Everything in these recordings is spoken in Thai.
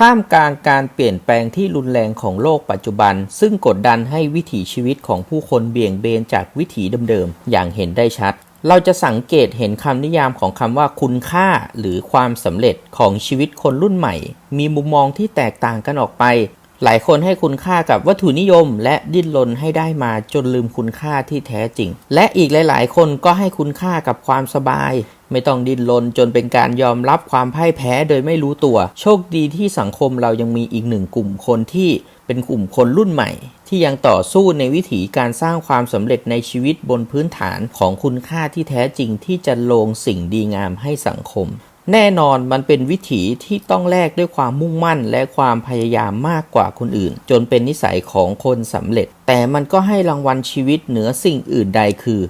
ท่ามกลางการเปลี่ยนแปลงที่รุนแรงของโลกปัจจุบันซึ่งกดดันให้วิถีชีวิตของผู้คนเบี่ยงเบนจากวิถีเดิมๆอย่างเห็นได้ชัดเราจะสังเกตเห็นคำนิยามของคำว่าคุณค่าหรือความสำเร็จของชีวิตคนรุ่นใหม่มีมุมมองที่แตกต่างกันออกไปหลายคนให้คุณค่ากับวัตถุนิยมและดิ้นรนให้ได้มาจนลืมคุณค่าที่แท้จริงและอีกหลายๆคนก็ให้คุณค่ากับความสบายไม่ต้องดิ้นรนจนเป็นการยอมรับความพ่ายแพ้โดยไม่รู้ตัวโชคดีที่สังคมเรายังมีอีกหนึ่งกลุ่มคนที่เป็นกลุ่มคนรุ่นใหม่ที่ยังต่อสู้ในวิถีการสร้างความสำเร็จในชีวิตบนพื้นฐานของคุณค่าที่แท้จริงที่จะโลงสิ่งดีงามให้สังคมแน่นอนมันเป็นวิถีที่ต้องแลกด้วยความมุ่งมั่นและความพยายามมากกว่าคนอื่นจนเป็นนิสัยของคนสำเร็จแต่มันก็ให้รางวัลชีวิตเหนือสิ่งอื่นใดคือ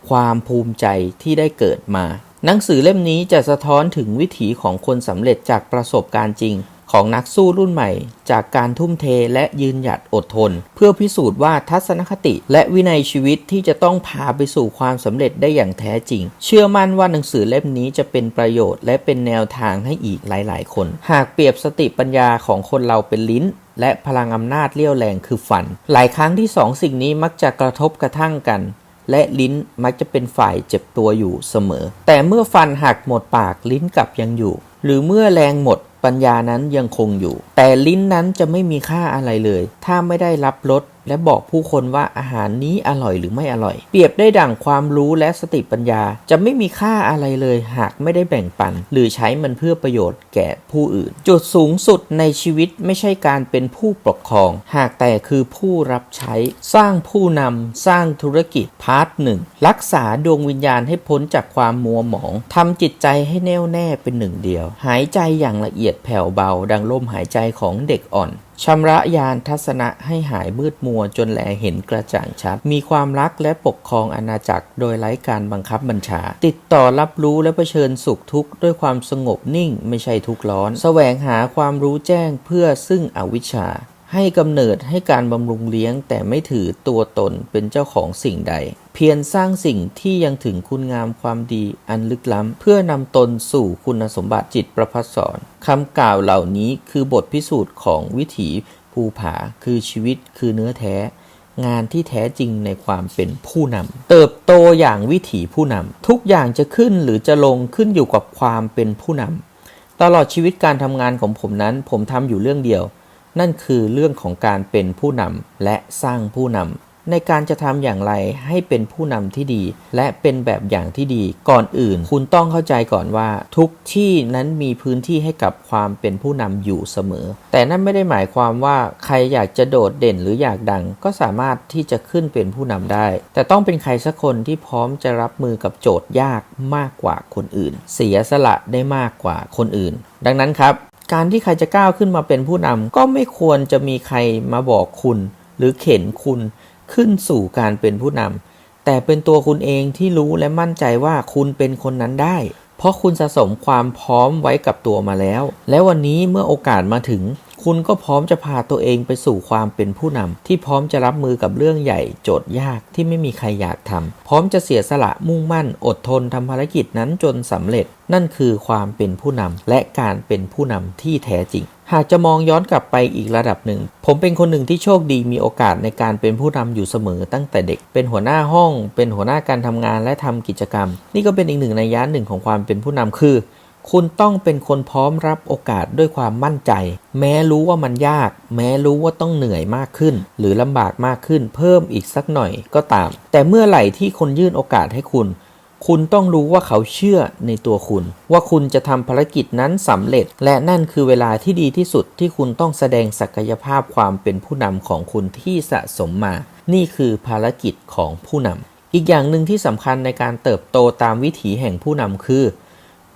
ความภูมิใจที่ได้เกิดมาหนังสือเล่มนี้จะสะท้อนถึงวิถีของคนสำเร็จจากประสบการณ์จริงของนักสู้รุ่นใหม่จากการทุ่มเทและยืนหยัดอดทนเพื่อพิสูจน์ว่าทัศนคติและวินัยชีวิตที่จะต้องพาไปสู่ความสำเร็จได้อย่างแท้จริงเชื่อมั่นว่าหนังสือเล่มนี้จะเป็นประโยชน์และเป็นแนวทางให้อีกหลายๆคนหากเปรียบสติปัญญาของคนเราเป็นลิ้นและพลังอำนาจเรี่ยวแรงคือฟันหลายครั้งที่สองสิ่งนี้มักจะกระทบกระทั่งกันและลิ้นมักจะเป็นฝ่ายเจ็บตัวอยู่เสมอแต่เมื่อฟันหักหมดปากลิ้นกลับยังอยู่หรือเมื่อแรงหมดปัญญานั้นยังคงอยู่แต่ลิ้นนั้นจะไม่มีค่าอะไรเลยถ้าไม่ได้รับรสและบอกผู้คนว่าอาหารนี้อร่อยหรือไม่อร่อยเปรียบได้ดั่งความรู้และสติปัญญาจะไม่มีค่าอะไรเลยหากไม่ได้แบ่งปันหรือใช้มันเพื่อประโยชน์แก่ผู้อื่นจุดสูงสุดในชีวิตไม่ใช่การเป็นผู้ปกครองหากแต่คือผู้รับใช้สร้างผู้นำสร้างธุรกิจพาร์ทหนึ่งรักษาดวงวิญญาณให้พ้นจากความมัวหมองทำจิตใจให้แน่วแน่เป็นหนึ่งเดียวหายใจอย่างละเอียดแผ่วเบาดังลมหายใจของเด็กอ่อนชำระญาณทัศนะให้หายมืดมัวจนแลเห็นกระจ่างชัดมีความรักและปกครองอาณาจักรโดยไร้การบังคับบัญชาติดต่อรับรู้และเผชิญสุขทุกข์ด้วยความสงบนิ่งไม่ใช่ทุกข์ร้อนแสวงหาความรู้แจ้งเพื่อซึ่งอวิชชาให้กำเนิดให้การบำรุงเลี้ยงแต่ไม่ถือตัวตนเป็นเจ้าของสิ่งใดเพียรสร้างสิ่งที่ยังถึงคุณงามความดีอันลึกล้ำเพื่อนำตนสู่คุณสมบัติจิตประภัสสรคำกล่าวเหล่านี้คือบทพิสูจน์ของวิถีภูผาคือชีวิตคือเนื้อแท้งานที่แท้จริงในความเป็นผู้นำเติบโตอย่างวิถีผู้นำทุกอย่างจะขึ้นหรือจะลงขึ้นอยู่กับความเป็นผู้นำตลอดชีวิตการทำงานของผมนั้นผมทำอยู่เรื่องเดียวนั่นคือเรื่องของการเป็นผู้นำและสร้างผู้นำในการจะทำอย่างไรให้เป็นผู้นำที่ดีและเป็นแบบอย่างที่ดีก่อนอื่นคุณต้องเข้าใจก่อนว่าทุกที่นั้นมีพื้นที่ให้กับความเป็นผู้นำอยู่เสมอแต่นั่นไม่ได้หมายความว่าใครอยากจะโดดเด่นหรืออยากดังก็สามารถที่จะขึ้นเป็นผู้นำได้แต่ต้องเป็นใครสักคนที่พร้อมจะรับมือกับโจทย์ยากมากกว่าคนอื่นเสียสละได้มากกว่าคนอื่นดังนั้นครับการที่ใครจะก้าวขึ้นมาเป็นผู้นำก็ไม่ควรจะมีใครมาบอกคุณหรือเข็นคุณขึ้นสู่การเป็นผู้นำแต่เป็นตัวคุณเองที่รู้และมั่นใจว่าคุณเป็นคนนั้นได้เพราะคุณสะสมความพร้อมไว้กับตัวมาแล้วและวันนี้เมื่อโอกาสมาถึงคุณก็พร้อมจะพาตัวเองไปสู่ความเป็นผู้นำที่พร้อมจะรับมือกับเรื่องใหญ่โจทย์ยากที่ไม่มีใครอยากทำพร้อมจะเสียสละมุ่งมั่นอดทนทำภารกิจนั้นจนสำเร็จนั่นคือความเป็นผู้นำและการเป็นผู้นำที่แท้จริงหากจะมองย้อนกลับไปอีกระดับหนึ่งผมเป็นคนหนึ่งที่โชคดีมีโอกาสในการเป็นผู้นำอยู่เสมอตั้งแต่เด็กเป็นหัวหน้าห้องเป็นหัวหน้าการทำงานและทำกิจกรรมนี่ก็เป็นอีกหนึ่งนัยยะหนึ่งของความเป็นผู้นำคือคุณต้องเป็นคนพร้อมรับโอกาสด้วยความมั่นใจแม้รู้ว่ามันยากแม้รู้ว่าต้องเหนื่อยมากขึ้นหรือลำบากมากขึ้นเพิ่มอีกสักหน่อยก็ตามแต่เมื่อไหร่ที่คนยื่นโอกาสให้คุณต้องรู้ว่าเขาเชื่อในตัวคุณว่าคุณจะทำภารกิจนั้นสำเร็จและนั่นคือเวลาที่ดีที่สุดที่คุณต้องแสดงศักยภาพความเป็นผู้นำของคุณที่สะสมมานี่คือภารกิจของผู้นำอีกอย่างหนึ่งที่สำคัญในการเติบโตตามวิถีแห่งผู้นำคือ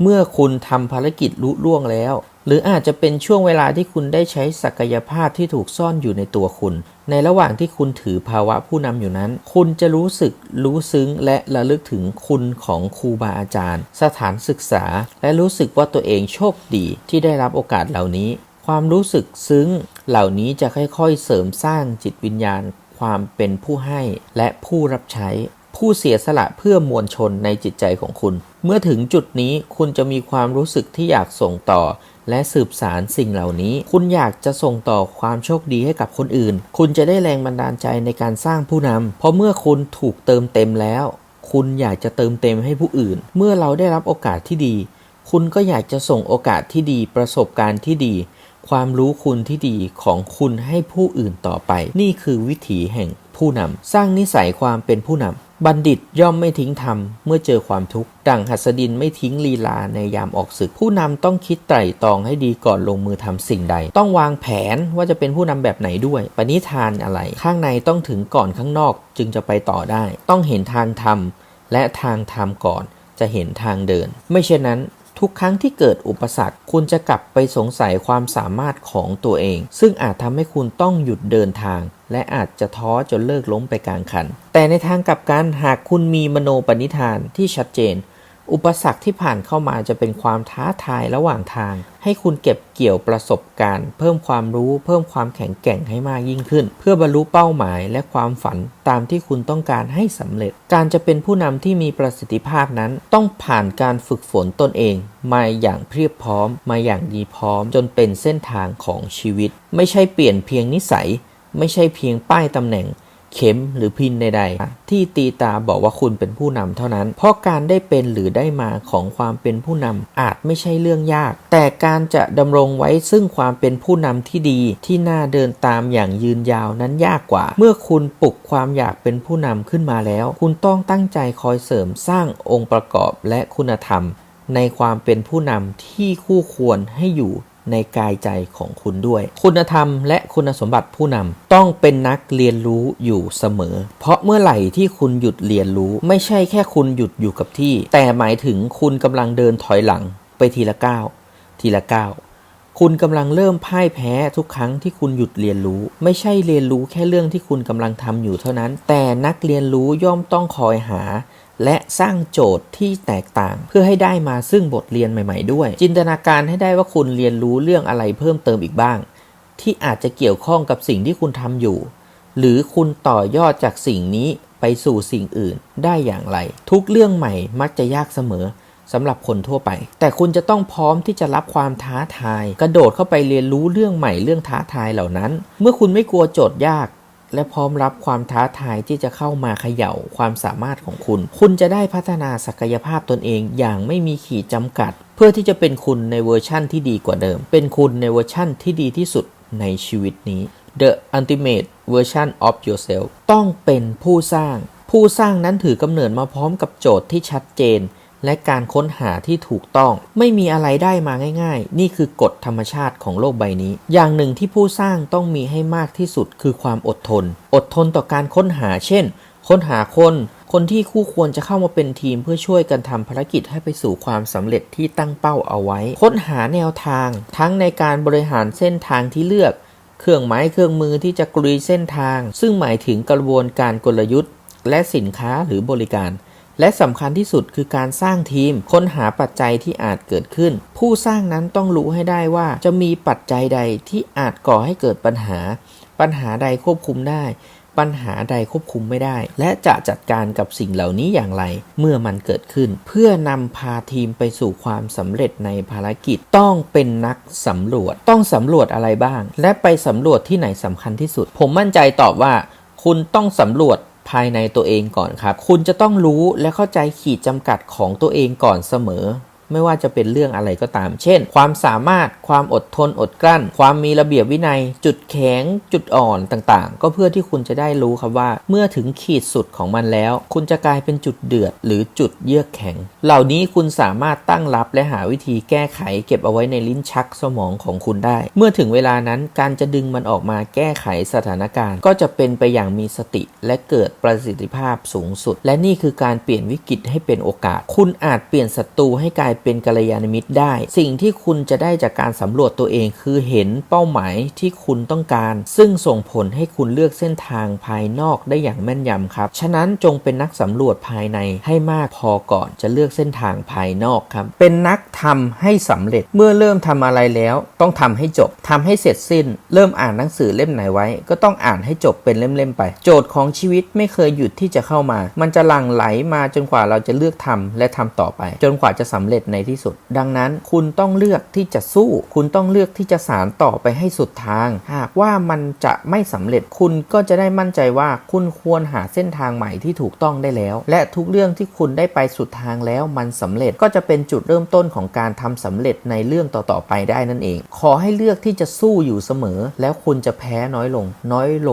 เมื่อคุณทำภารกิจลุล่วงแล้วหรืออาจจะเป็นช่วงเวลาที่คุณได้ใช้ศักยภาพที่ถูกซ่อนอยู่ในตัวคุณในระหว่างที่คุณถือภาวะผู้นำอยู่นั้นคุณจะรู้สึกรู้ซึ้งและระลึกถึงคุณของครูบาอาจารย์สถานศึกษาและรู้สึกว่าตัวเองโชคดีที่ได้รับโอกาสเหล่านี้ความรู้สึกซึ้งเหล่านี้จะค่อยๆเสริมสร้างจิตวิญญาณความเป็นผู้ให้และผู้รับใช้ผู้เสียสละเพื่อมวลชนในจิตใจของคุณเมื่อถึงจุดนี้คุณจะมีความรู้สึกที่อยากส่งต่อ และสืบสานสิ่งเหล่านี้คุณอยากจะส่งต่อความโชคดีให้กับคนอื่นคุณจะได้แรงบันดาลใจในการสร้างผู้นำเพราะเมื่อคุณถูกเติมเต็มแล้วคุณอยากจะเติมเต็มให้ผู้อื่นเมื่อเราได้รับโอกาสที่ดีคุณก็อยากจะส่งโอกาสที่ดีประสบการณ์ที่ดีความรู้คุณที่ดีของคุณให้ผู้อื่นต่อไปนี่คือวิถีแห่งผู้นำสร้างนิสัยความเป็นผู้นำบัณฑิตย่อมไม่ทิ้งธรรมเมื่อเจอความทุกข์ดั่งหัสดินไม่ทิ้งลีลาในยามออกศึกผู้นำต้องคิดไตร่ตรองให้ดีก่อนลงมือทำสิ่งใดต้องวางแผนว่าจะเป็นผู้นำแบบไหนด้วยปณิธานอะไรข้างในต้องถึงก่อนข้างนอกจึงจะไปต่อได้ต้องเห็นทางธรรมและทางธรรมก่อนจะเห็นทางเดินไม่เช่นนั้นทุกครั้งที่เกิดอุปสรรคคุณจะกลับไปสงสัยความสามารถของตัวเองซึ่งอาจทำให้คุณต้องหยุดเดินทางและอาจจะท้อจนเลิกล้มไปกลางคันแต่ในทางกลับกันหากคุณมีมโนปณิธานที่ชัดเจนอุปสรรคที่ผ่านเข้ามาจะเป็นความท้าทายระหว่างทางให้คุณเก็บเกี่ยวประสบการณ์เพิ่มความรู้เพิ่มความแข็งแกร่งให้มากยิ่งขึ้นเพื่อบรรลุเป้าหมายและความฝันตามที่คุณต้องการให้สำเร็จการจะเป็นผู้นำที่มีประสิทธิภาพนั้นต้องผ่านการฝึกฝนตนเองมาอย่างเพียบพร้อมมาอย่างดีพร้อมจนเป็นเส้นทางของชีวิตไม่ใช่เปลี่ยนเพียงนิสัยไม่ใช่เพียงป้ายตำแหน่งเข็มหรือพินใดๆที่ตีตาบอกว่าคุณเป็นผู้นำเท่านั้นเพราะการได้เป็นหรือได้มาของความเป็นผู้นำอาจไม่ใช่เรื่องยากแต่การจะดำรงไว้ซึ่งความเป็นผู้นำที่ดีที่น่าเดินตามอย่างยืนยาวนั้นยากกว่าเมื่อคุณปลุกความอยากเป็นผู้นำขึ้นมาแล้วคุณต้องตั้งใจคอยเสริมสร้างองค์ประกอบและคุณธรรมในความเป็นผู้นำที่คู่ควรให้อยู่ในกายใจของคุณด้วยคุณธรรมและคุณสมบัติผู้นำต้องเป็นนักเรียนรู้อยู่เสมอเพราะเมื่อไหร่ที่คุณหยุดเรียนรู้ไม่ใช่แค่คุณหยุดอยู่กับที่แต่หมายถึงคุณกำลังเดินถอยหลังไปทีละก้าวทีละก้าวคุณกำลังเริ่มพ่ายแพ้ทุกครั้งที่คุณหยุดเรียนรู้ไม่ใช่เรียนรู้แค่เรื่องที่คุณกำลังทำอยู่เท่านั้นแต่นักเรียนรู้ย่อมต้องคอยหาและสร้างโจทย์ที่แตกต่างเพื่อให้ได้มาซึ่งบทเรียนใหม่ๆด้วยจินตนาการให้ได้ว่าคุณเรียนรู้เรื่องอะไรเพิ่มเติมอีกบ้างที่อาจจะเกี่ยวข้องกับสิ่งที่คุณทำอยู่หรือคุณต่อยอดจากสิ่งนี้ไปสู่สิ่งอื่นได้อย่างไรทุกเรื่องใหม่มักจะยากเสมอสำหรับคนทั่วไปแต่คุณจะต้องพร้อมที่จะรับความท้าทายกระโดดเข้าไปเรียนรู้เรื่องใหม่เรื่องท้าทายเหล่านั้นเมื่อคุณไม่กลัวโจทย์ยากและพร้อมรับความท้าทายที่จะเข้ามาเขย่าความสามารถของคุณจะได้พัฒนาศักยภาพตนเองอย่างไม่มีขีดจำกัดเพื่อที่จะเป็นคุณในเวอร์ชั่นที่ดีกว่าเดิมเป็นคุณในเวอร์ชั่นที่ดีที่สุดในชีวิตนี้ The ultimate version of yourself ต้องเป็นผู้สร้างนั้นถือกำเนิดมาพร้อมกับโจทย์ที่ชัดเจนและการค้นหาที่ถูกต้องไม่มีอะไรได้มาง่ายๆนี่คือกฎธรรมชาติของโลกใบนี้อย่างหนึ่งที่ผู้สร้างต้องมีให้มากที่สุดคือความอดทนต่อการค้นหาเช่นค้นหาคนที่คู่ควรจะเข้ามาเป็นทีมเพื่อช่วยกันทำภารกิจให้ไปสู่ความสำเร็จที่ตั้งเป้าเอาไว้ค้นหาแนวทางทั้งในการบริหารเส้นทางที่เลือกเครื่องไม้เครื่องมือที่จะกลุยเส้นทางซึ่งหมายถึงกระบวนการกลยุทธ์และสินค้าหรือบริการและสำคัญที่สุดคือการสร้างทีมค้นหาปัจจัยที่อาจเกิดขึ้นผู้สร้างนั้นต้องรู้ให้ได้ว่าจะมีปัจจัยใดที่อาจก่อให้เกิดปัญหาใดควบคุมได้ปัญหาใดควบคุมไม่ได้และจะจัดการกับสิ่งเหล่านี้อย่างไรเมื่อมันเกิดขึ้นเพื่อนำพาทีมไปสู่ความสำเร็จในภารกิจต้องเป็นนักสำรวจต้องสำรวจอะไรบ้างและไปสำรวจที่ไหนสำคัญที่สุดผมมั่นใจตอบว่าคุณต้องสำรวจภายในตัวเองก่อนครับคุณจะต้องรู้และเข้าใจขีดจำกัดของตัวเองก่อนเสมอไม่ว่าจะเป็นเรื่องอะไรก็ตามเช่นความสามารถความอดทนอดกลั้นความมีระเบียบวินัยจุดแข็งจุดอ่อนต่างๆก็เพื่อที่คุณจะได้รู้ครับว่าเมื่อถึงขีดสุดของมันแล้วคุณจะกลายเป็นจุดเดือดหรือจุดเยือกแข็งเหล่านี้คุณสามารถตั้งรับและหาวิธีแก้ไขเก็บเอาไว้ในลิ้นชักสมองของคุณได้เมื่อถึงเวลานั้นการจะดึงมันออกมาแก้ไขสถานการณ์ก็จะเป็นไปอย่างมีสติและเกิดประสิทธิภาพสูงสุดและนี่คือการเปลี่ยนวิกฤตให้เป็นโอกาสคุณอาจเปลี่ยนศัตรูให้กลายเป็นกัลยาณมิตรได้สิ่งที่คุณจะได้จากการสำรวจตัวเองคือเห็นเป้าหมายที่คุณต้องการซึ่งส่งผลให้คุณเลือกเส้นทางภายนอกได้อย่างแม่นยำครับฉะนั้นจงเป็นนักสำรวจภายในให้มากพอก่อนจะเลือกเส้นทางภายนอกครับเป็นนักทำให้สำเร็จเมื่อเริ่มทำอะไรแล้วต้องทำให้จบทำให้เสร็จสิ้นเริ่มอ่านหนังสือเล่มไหนไว้ก็ต้องอ่านให้จบเป็นเล่มๆไปโจทย์ของชีวิตไม่เคยหยุดที่จะเข้ามามันจะหลั่งไหลมาจนกว่าเราจะเลือกทำและทำต่อไปจนกว่าจะสำเร็จ ในที่สุดดังนั้นคุณต้องเลือกที่จะสู้คุณต้องเลือกที่จะสานต่อไปให้สุดทางหากว่ามันจะไม่สำเร็จคุณก็จะได้มั่นใจว่าคุณควรหาเส้นทางใหม่ที่ถูกต้องได้แล้วและทุกเรื่องที่คุณได้ไปสุดทางแล้วมันสำเร็จก็จะเป็นจุดเริ่มต้นของการทำสำเร็จในเรื่องต่อๆไปได้นั่นเองขอให้เลือกที่จะสู้อยู่เสมอแล้วคุณจะแพ้น้อยล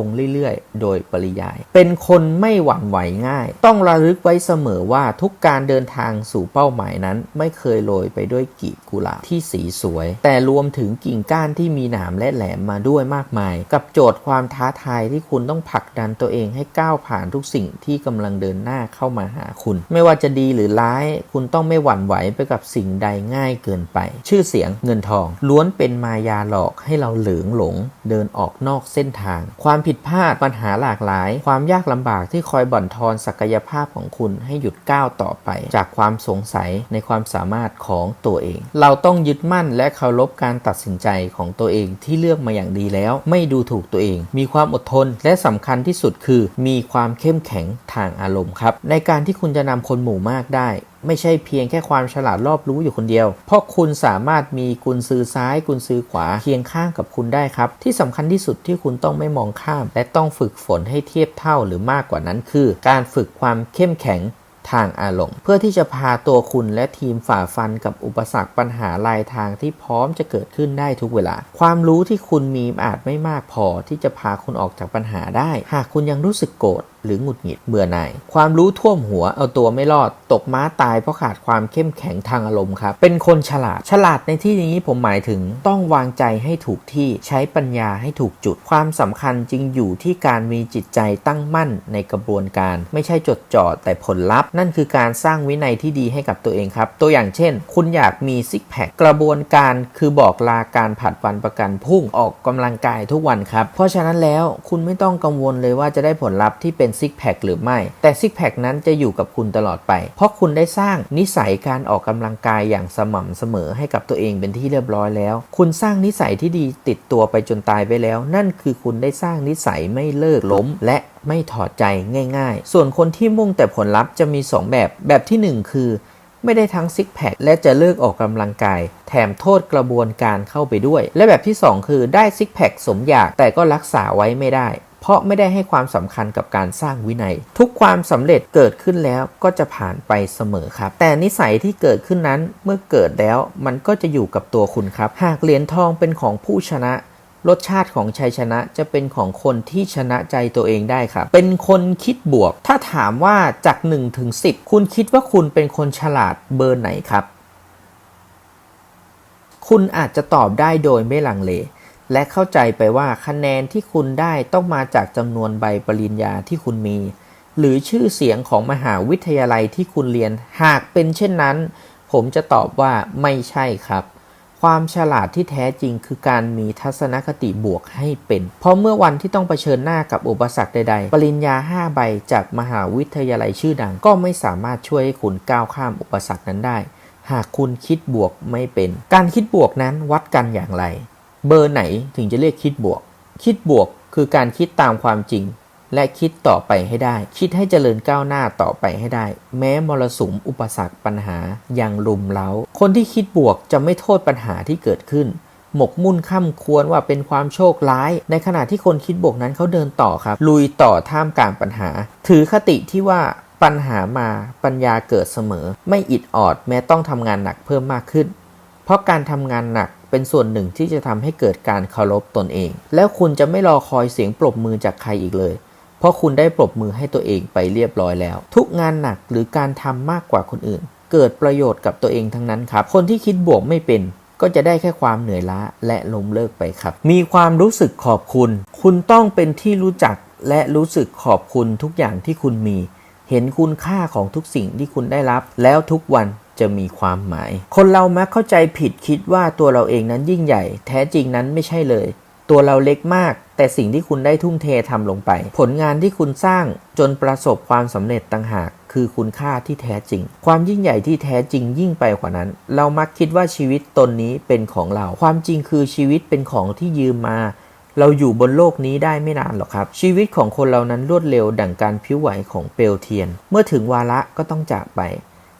งเรื่อยๆโดยปริยายเป็นคนไม่หวั่นไหวง่ายต้องระลึกไว้เสมอว่าทุกการเดินทางสู่เป้าหมายนั้นไม่เคยโรยไปด้วยกลีบกุหลาบที่สีสวยแต่รวมถึงกิ่งก้านที่มีหนามและแหลมมาด้วยมากมายกับโจทย์ความท้าทายที่คุณต้องผลักดันตัวเองให้ก้าวผ่านทุกสิ่งที่กำลังเดินหน้าเข้ามาหาคุณไม่ว่าจะดีหรือร้ายคุณต้องไม่หวั่นไหวไปกับสิ่งใดง่ายเกินไปชื่อเสียงเงินทองล้วนเป็นมายาหลอกให้เราหลงเดินออกนอกเส้นทางความผิดพลาดปัญหาหลากหลายความยากลำบากที่คอยบั่นทอนศักยภาพของคุณให้หยุดก้าวต่อไปจากความสงสัยในความสามารถของตัวเองเราต้องยึดมั่นและเคารพการตัดสินใจของตัวเองที่เลือกมาอย่างดีแล้วไม่ดูถูกตัวเองมีความอดทนและสำคัญที่สุดคือมีความเข้มแข็งทางอารมณ์ครับในการที่คุณจะนำคนหมู่มากได้ไม่ใช่เพียงแค่ความฉลาดรอบรู้อยู่คนเดียวเพราะคุณสามารถมีกุญซือซ้ายกุญซือขวาเคียงข้างกับคุณได้ครับที่สำคัญที่สุดที่คุณต้องไม่มองข้ามและต้องฝึกฝนให้เทียบเท่าหรือมากกว่านั้นคือการฝึกความเข้มแข็งทางอารมณ์เพื่อที่จะพาตัวคุณและทีมฝ่าฟันกับอุปสรรคปัญหาลายทางที่พร้อมจะเกิดขึ้นได้ทุกเวลาความรู้ที่คุณมีอาจไม่มากพอที่จะพาคุณออกจากปัญหาได้หากคุณยังรู้สึกโกรธหรือหงุดหงิดเบื่อหน่ายความรู้ท่วมหัวเอาตัวไม่รอดตกม้าตายเพราะขาดความเข้มแข็งทางอารมณ์ครับเป็นคนฉลาดในที่นี้ผมหมายถึงต้องวางใจให้ถูกที่ใช้ปัญญาให้ถูกจุดความสำคัญจึงอยู่ที่การมีจิตใจตั้งมั่นในกระบวนการไม่ใช่จดจ่อแต่ผลลัพธ์นั่นคือการสร้างวินัยที่ดีให้กับตัวเองครับตัวอย่างเช่นคุณอยากมีซิกแพคกระบวนการคือบอกลาการผัดวันประกันพรุ่งออกกำลังกายทุกวันครับเพราะฉะนั้นแล้วคุณไม่ต้องกังวลเลยว่าจะได้ผลลัพธ์ที่เป็นซิกแพคหรือไม่แต่ซิกแพคนั้นจะอยู่กับคุณตลอดไปเพราะคุณได้สร้างนิสัยการออกกำลังกายอย่างสม่ำเสมอให้กับตัวเองเป็นที่เรียบร้อยแล้วคุณสร้างนิสัยที่ดีติดตัวไปจนตายไปแล้วนั่นคือคุณได้สร้างนิสัยไม่เลิกล้มและไม่ถอดใจง่ายๆส่วนคนที่มุ่งแต่ผลลัพธ์จะมี2แบบที่1คือไม่ได้ทั้งซิกแพคและจะเลิกออกกำลังกายแถมโทษกระบวนการเข้าไปด้วยและแบบที่2คือได้ซิกแพคสมอยากแต่ก็รักษาไว้ไม่ได้เพราะไม่ได้ให้ความสำคัญกับการสร้างวินัยทุกความสำเร็จเกิดขึ้นแล้วก็จะผ่านไปเสมอครับแต่นิสัยที่เกิดขึ้นนั้นเมื่อเกิดแล้วมันก็จะอยู่กับตัวคุณครับหากเหรียญทองเป็นของผู้ชนะรสชาติของชัยชนะจะเป็นของคนที่ชนะใจตัวเองได้ครับเป็นคนคิดบวกถ้าถามว่าจาก1 ถึง 10คุณคิดว่าคุณเป็นคนฉลาดเบอร์ไหนครับคุณอาจจะตอบได้โดยไม่ลังเลและเข้าใจไปว่าคะแนนที่คุณได้ต้องมาจากจำนวนใบปริญญาที่คุณมีหรือชื่อเสียงของมหาวิทยาลัยที่คุณเรียนหากเป็นเช่นนั้นผมจะตอบว่าไม่ใช่ครับความฉลาดที่แท้จริงคือการมีทัศนคติบวกให้เป็นเพราะเมื่อวันที่ต้องเผชิญหน้ากับอุปสรรคใดๆปริญญา5 ใบจากมหาวิทยาลัยชื่อดังก็ไม่สามารถช่วยให้คุณก้าวข้ามอุปสรรคนั้นได้หากคุณคิดบวกไม่เป็นการคิดบวกนั้นวัดกันอย่างไรเบอร์ไหนถึงจะเรียกคิดบวกคิดบวกคือการคิดตามความจริงและคิดต่อไปให้ได้คิดให้เจริญก้าวหน้าต่อไปให้ได้แม้มรสุมอุปสรรคปัญหายังรุมเร้าคนที่คิดบวกจะไม่โทษปัญหาที่เกิดขึ้นหมกมุ่นค่ำควรว่าเป็นความโชคร้ายในขณะที่คนคิดบวกนั้นเขาเดินต่อครับลุยต่อท่ามกลางปัญหาถือคติที่ว่าปัญหามาปัญญาเกิดเสมอไม่อิดออดแม้ต้องทำงานหนักเพิ่มมากขึ้นเพราะการทำงานหนักเป็นส่วนหนึ่งที่จะทำให้เกิดการเคารพตนเองแล้วคุณจะไม่รอคอยเสียงปรบมือจากใครอีกเลยเพราะคุณได้ปรบมือให้ตัวเองไปเรียบร้อยแล้วทุกงานหนักหรือการทำมากกว่าคนอื่นเกิดประโยชน์กับตัวเองทั้งนั้นครับคนที่คิดบวกไม่เป็นก็จะได้แค่ความเหนื่อยล้าและล้มเลิกไปครับมีความรู้สึกขอบคุณคุณต้องเป็นที่รู้จักและรู้สึกขอบคุณทุกอย่างที่คุณมีเห็นคุณค่าของทุกสิ่งที่คุณได้รับแล้วทุกวันจะมีความหมายคนเรามักเข้าใจผิดคิดว่าตัวเราเองนั้นยิ่งใหญ่แท้จริงนั้นไม่ใช่เลยตัวเราเล็กมากแต่สิ่งที่คุณได้ทุ่มเททำลงไปผลงานที่คุณสร้างจนประสบความสำเร็จต่างหากคือคุณค่าที่แท้จริงความยิ่งใหญ่ที่แท้จริงยิ่งไปกว่านั้นเรามักคิดว่าชีวิตตนนี้เป็นของเราความจริงคือชีวิตเป็นของที่ยืมมาเราอยู่บนโลกนี้ได้ไม่นานหรอกครับชีวิตของคนเรานั้นรวดเร็วดั่งการผิวไหวของเปลวเทียนเมื่อถึงวาระก็ต้องจากไป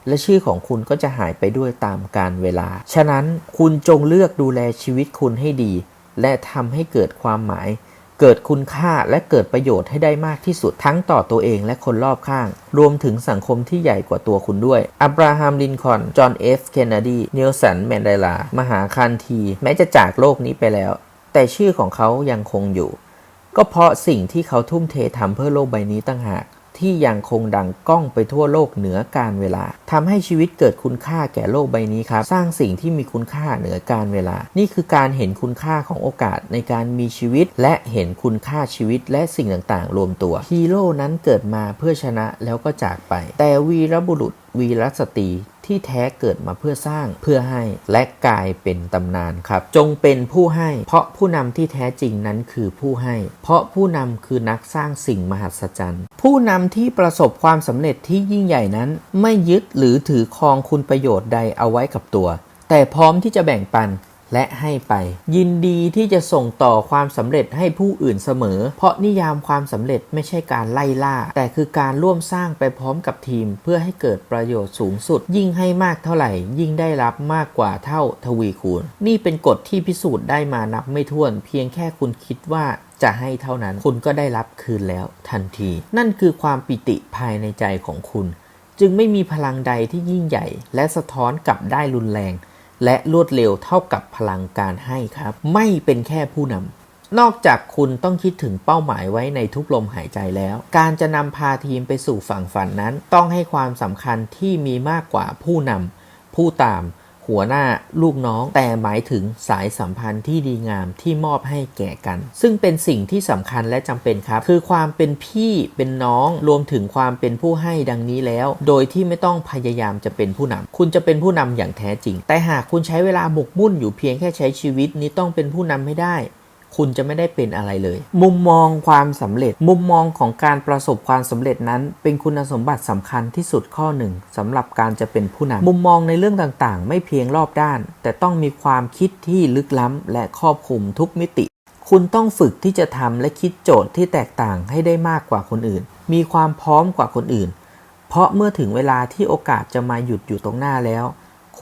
และชื่อของคุณก็จะหายไปด้วยตามกาลเวลาฉะนั้นคุณจงเลือกดูแลชีวิตคุณให้ดีและทำให้เกิดความหมายเกิดคุณค่าและเกิดประโยชน์ให้ได้มากที่สุดทั้งต่อตัวเองและคนรอบข้างรวมถึงสังคมที่ใหญ่กว่าตัวคุณด้วยอับราฮัมลินคอล์นจอห์นเอฟเคนเนดีเนลสันแมนเดลามหาคันธีแม้จะจากโลกนี้ไปแล้วแต่ชื่อของเขายังคงอยู่ก็เพราะสิ่งที่เขาทุ่มเททำเพื่อโลกใบนี้ต่างหากที่ยังคงดังก้องไปทั่วโลกเหนือการเวลาทำให้ชีวิตเกิดคุณค่าแก่โลกใบนี้ครับสร้างสิ่งที่มีคุณค่าเหนือการเวลานี่คือการเห็นคุณค่าของโอกาสในการมีชีวิตและเห็นคุณค่าชีวิตและสิ่งต่างๆรวมตัวฮีโร่นั้นเกิดมาเพื่อชนะแล้วก็จากไปแต่วีรบุรุษวีรสตรีที่แท้เกิดมาเพื่อสร้างเพื่อให้และกลายเป็นตำนานครับจงเป็นผู้ให้เพราะผู้นำที่แท้จริงนั้นคือผู้ให้เพราะผู้นำคือนักสร้างสิ่งมหัศจรรย์ผู้นำที่ประสบความสำเร็จที่ยิ่งใหญ่นั้นไม่ยึดหรือถือครองคุณประโยชน์ใดเอาไว้กับตัวแต่พร้อมที่จะแบ่งปันและให้ไปยินดีที่จะส่งต่อความสำเร็จให้ผู้อื่นเสมอเพราะนิยามความสำเร็จไม่ใช่การไล่ล่าแต่คือการร่วมสร้างไปพร้อมกับทีมเพื่อให้เกิดประโยชน์สูงสุดยิ่งให้มากเท่าไหร่ยิ่งได้รับมากกว่าเท่าทวีคูณนี่เป็นกฎที่พิสูจน์ได้มานับไม่ถ้วนเพียงแค่คุณคิดว่าจะให้เท่านั้นคุณก็ได้รับคืนแล้วทันทีนั่นคือความปิติภายในใจของคุณจึงไม่มีพลังใดที่ยิ่งใหญ่และสะท้อนกลับได้รุนแรงและรวดเร็วเท่ากับพลังการให้ครับไม่เป็นแค่ผู้นำนอกจากคุณต้องคิดถึงเป้าหมายไว้ในทุกลมหายใจแล้วการจะนำพาทีมไปสู่ฝั่งฝันนั้นต้องให้ความสำคัญที่มีมากกว่าผู้นำผู้ตามหัวหน้าลูกน้องแต่หมายถึงสายสัมพันธ์ที่ดีงามที่มอบให้แก่กันซึ่งเป็นสิ่งที่สำคัญและจำเป็นครับคือความเป็นพี่เป็นน้องรวมถึงความเป็นผู้ให้ดังนี้แล้วโดยที่ไม่ต้องพยายามจะเป็นผู้นำคุณจะเป็นผู้นำอย่างแท้จริงแต่หากคุณใช้เวลาหมกมุ่นอยู่เพียงแค่ใช้ชีวิตนี้ต้องเป็นผู้นำไม่ได้คุณจะไม่ได้เป็นอะไรเลยมุมมองความสำเร็จมุมมองของการประสบความสำเร็จนั้นเป็นคุณสมบัติสำคัญที่สุดข้อหนึ่งสำหรับการจะเป็นผู้นำมุมมองในเรื่องต่างๆไม่เพียงรอบด้านแต่ต้องมีความคิดที่ลึกล้ำและครอบคลุมทุกมิติคุณต้องฝึกที่จะทำและคิดโจทย์ที่แตกต่างให้ได้มากกว่าคนอื่นมีความพร้อมกว่าคนอื่นเพราะเมื่อถึงเวลาที่โอกาสจะมาหยุดอยู่ตรงหน้าแล้ว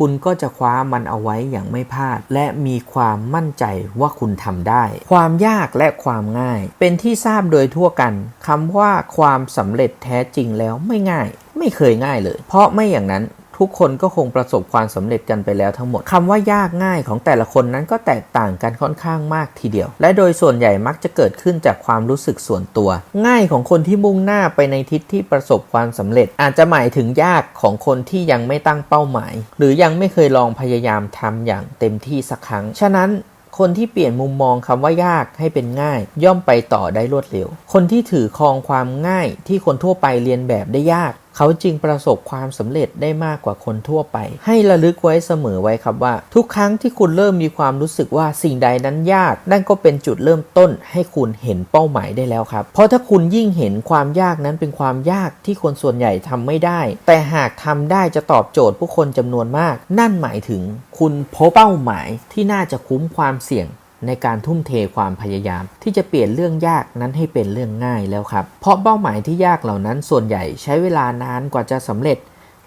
คุณก็จะคว้ามันเอาไว้อย่างไม่พลาดและมีความมั่นใจว่าคุณทำได้ความยากและความง่ายเป็นที่ทราบโดยทั่วกันคำว่าความสำเร็จแท้จริงแล้วไม่ง่ายไม่เคยง่ายเลยเพราะไม่อย่างนั้นทุกคนก็คงประสบความสำเร็จกันไปแล้วทั้งหมดคำว่ายากง่ายของแต่ละคนนั้นก็แตกต่างกันค่อนข้างมากทีเดียวและโดยส่วนใหญ่มักจะเกิดขึ้นจากความรู้สึกส่วนตัวง่ายของคนที่มุ่งหน้าไปในทิศที่ประสบความสำเร็จอาจจะหมายถึงยากของคนที่ยังไม่ตั้งเป้าหมายหรือยังไม่เคยลองพยายามทำอย่างเต็มที่สักครั้งฉะนั้นคนที่เปลี่ยนมุมมองคำว่ายากให้เป็นง่ายย่อมไปต่อได้รวดเร็วคนที่ถือครองความง่ายที่คนทั่วไปเรียนแบบได้ยากเขาจึงประสบความสำเร็จได้มากกว่าคนทั่วไปให้ระลึกไว้เสมอไว้ครับว่าทุกครั้งที่คุณเริ่มมีความรู้สึกว่าสิ่งใดนั้นยากนั่นก็เป็นจุดเริ่มต้นให้คุณเห็นเป้าหมายได้แล้วครับเพราะถ้าคุณยิ่งเห็นความยากนั้นเป็นความยากที่คนส่วนใหญ่ทำไม่ได้แต่หากทำได้จะตอบโจทย์ผู้คนจำนวนมากนั่นหมายถึงคุณพบเป้าหมายที่น่าจะคุ้มความเสี่ยงในการทุ่มเทความพยายามที่จะเปลี่ยนเรื่องยากนั้นให้เป็นเรื่องง่ายแล้วครับเพราะเป้าหมายที่ยากเหล่านั้นส่วนใหญ่ใช้เวลานานกว่าจะสำเร็จ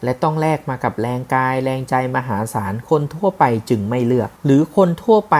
และต้องแลกมากับแรงกายแรงใจมหาศาลคนทั่วไปจึงไม่เลือกหรือคนทั่วไป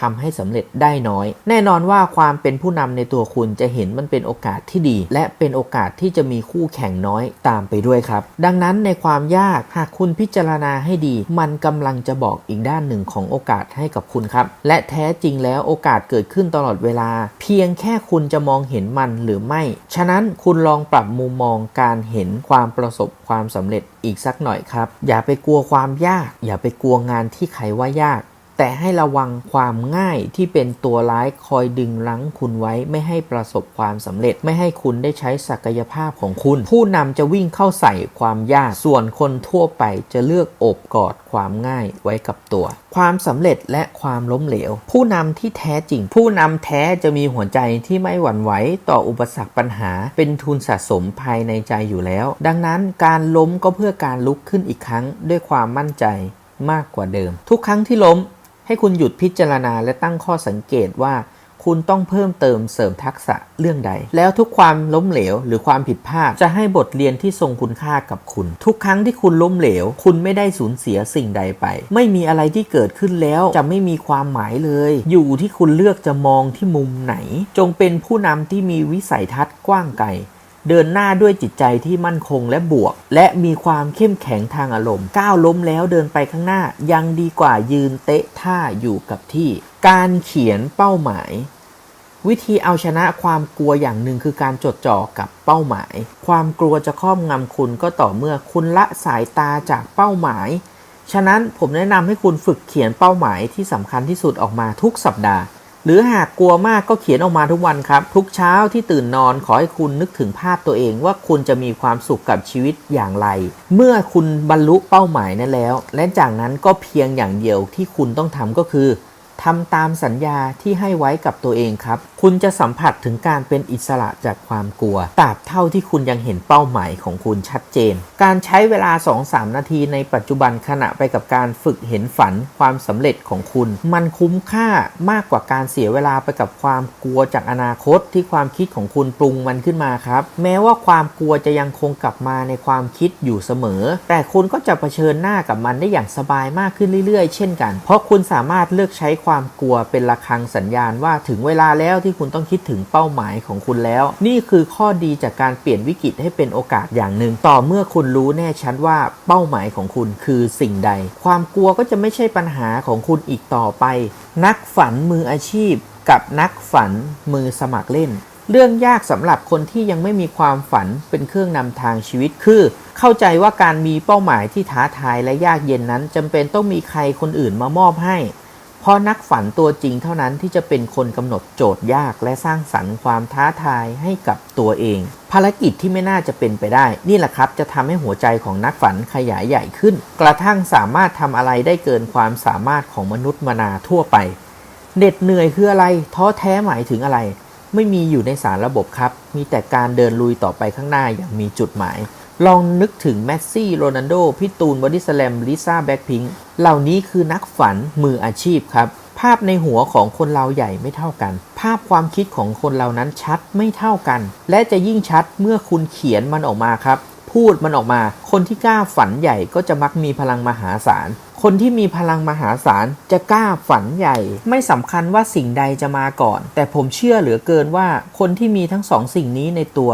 ทำให้สำเร็จได้น้อยแน่นอนว่าความเป็นผู้นำในตัวคุณจะเห็นมันเป็นโอกาสที่ดีและเป็นโอกาสที่จะมีคู่แข่งน้อยตามไปด้วยครับดังนั้นในความยากหากคุณพิจารณาให้ดีมันกำลังจะบอกอีกด้านหนึ่งของโอกาสให้กับคุณครับและแท้จริงแล้วโอกาสเกิดขึ้นตลอดเวลาเพียงแค่คุณจะมองเห็นมันหรือไม่ฉะนั้นคุณลองปรับมุมมองการเห็นความประสบความสำเร็จอีกสักหน่อยครับอย่าไปกลัวความยากอย่าไปกลัวงานที่ใครว่ายากแต่ให้ระวังความง่ายที่เป็นตัวร้ายคอยดึงรั้งคุณไว้ไม่ให้ประสบความสำเร็จไม่ให้คุณได้ใช้ศักยภาพของคุณผู้นำจะวิ่งเข้าใส่ความยากส่วนคนทั่วไปจะเลือกโอบกอดความง่ายไว้กับตัวความสำเร็จและความล้มเหลวผู้นำที่แท้จริงผู้นำแท้จะมีหัวใจที่ไม่หวั่นไหวต่ออุปสรรคปัญหาเป็นทุนสะสมภายในใจอยู่แล้วดังนั้นการล้มก็เพื่อการลุกขึ้นอีกครั้งด้วยความมั่นใจมากกว่าเดิมทุกครั้งที่ล้มให้คุณหยุดพิจารณาและตั้งข้อสังเกตว่า คุณต้องเพิ่มเติมเสริมทักษะเรื่องใดแล้วทุกความล้มเหลวหรือความผิดพลาดจะให้บทเรียนที่ทรงคุณค่ากับคุณทุกครั้งที่คุณล้มเหลวคุณไม่ได้สูญเสียสิ่งใดไปไม่มีอะไรที่เกิดขึ้นแล้วจะไม่มีความหมายเลยอยู่ที่คุณเลือกจะมองที่มุมไหนจงเป็นผู้นำที่มีวิสัยทัศน์กว้างไกลเดินหน้าด้วยจิตใจที่มั่นคงและบวกและมีความเข้มแข็งทางอารมณ์ก้าวล้มแล้วเดินไปข้างหน้ายังดีกว่ายืนเตะท่าอยู่กับที่การเขียนเป้าหมายวิธีเอาชนะความกลัวอย่างหนึ่งคือการจดจ่อกับเป้าหมายความกลัวจะครอบงำคุณก็ต่อเมื่อคุณละสายตาจากเป้าหมายฉะนั้นผมแนะนำให้คุณฝึกเขียนเป้าหมายที่สำคัญที่สุดออกมาทุกสัปดาห์หรือหากกลัวมากก็เขียนออกมาทุกวันครับทุกเช้าที่ตื่นนอนขอให้คุณนึกถึงภาพตัวเองว่าคุณจะมีความสุขกับชีวิตอย่างไรเมื่อคุณบรรลุเป้าหมายนั้นแล้วและจากนั้นก็เพียงอย่างเดียวที่คุณต้องทำก็คือทำตามสัญญาที่ให้ไว้กับตัวเองครับคุณจะสัมผัสถึงการเป็นอิสระจากความกลัวตราบเท่าที่คุณยังเห็นเป้าหมายของคุณชัดเจนการใช้เวลา 2-3 นาทีในปัจจุบันขณะไปกับการฝึกเห็นฝันความสำเร็จของคุณมันคุ้มค่ามากกว่าการเสียเวลาไปกับความกลัวจากอนาคตที่ความคิดของคุณปรุงมันขึ้นมาครับแม้ว่าความกลัวจะยังคงกลับมาในความคิดอยู่เสมอแต่คุณก็จะเผชิญหน้ากับมันได้อย่างสบายมากขึ้นเรื่อยๆเช่นกันเพราะคุณสามารถเลือกใช้ความกลัวเป็นระฆังสัญญาณว่าถึงเวลาแล้วที่คุณต้องคิดถึงเป้าหมายของคุณแล้วนี่คือข้อดีจากการเปลี่ยนวิกฤตให้เป็นโอกาสอย่างหนึ่งต่อเมื่อคุณรู้แน่ชัดว่าเป้าหมายของคุณคือสิ่งใดความกลัวก็จะไม่ใช่ปัญหาของคุณอีกต่อไปนักฝันมืออาชีพกับนักฝันมือสมัครเล่นเรื่องยากสำหรับคนที่ยังไม่มีความฝันเป็นเครื่องนำทางชีวิตคือเข้าใจว่าการมีเป้าหมายที่ท้าทายและยากเย็นนั้นจำเป็นต้องมีใครคนอื่นมามอบให้เพราะนักฝันตัวจริงเท่านั้นที่จะเป็นคนกำหนดโจทย์ยากและสร้างสรรค์ความท้าทายให้กับตัวเองภารกิจที่ไม่น่าจะเป็นไปได้นี่แหละครับจะทำให้หัวใจของนักฝันขยายใหญ่ขึ้นกระทั่งสามารถทำอะไรได้เกินความสามารถของมนุษย์มนาทั่วไปเหน็ดเหนื่อยคืออะไรท้อแท้หมายถึงอะไรไม่มีอยู่ในสารระบบครับมีแต่การเดินลุยต่อไปข้างหน้าอย่างมีจุดหมายลองนึกถึงเมสซี่โรนัลโดพี่ตูนบอดี้สแลมลิซ่าแบล็คพิงค์เหล่านี้คือนักฝันมืออาชีพครับภาพในหัวของคนเราใหญ่ไม่เท่ากันภาพความคิดของคนเรานั้นชัดไม่เท่ากันและจะยิ่งชัดเมื่อคุณเขียนมันออกมาครับพูดมันออกมาคนที่กล้าฝันใหญ่ก็จะมักมีพลังมหาศาลคนที่มีพลังมหาศาลจะกล้าฝันใหญ่ไม่สำคัญว่าสิ่งใดจะมาก่อนแต่ผมเชื่อเหลือเกินว่าคนที่มีทั้งสองสิ่งนี้ในตัว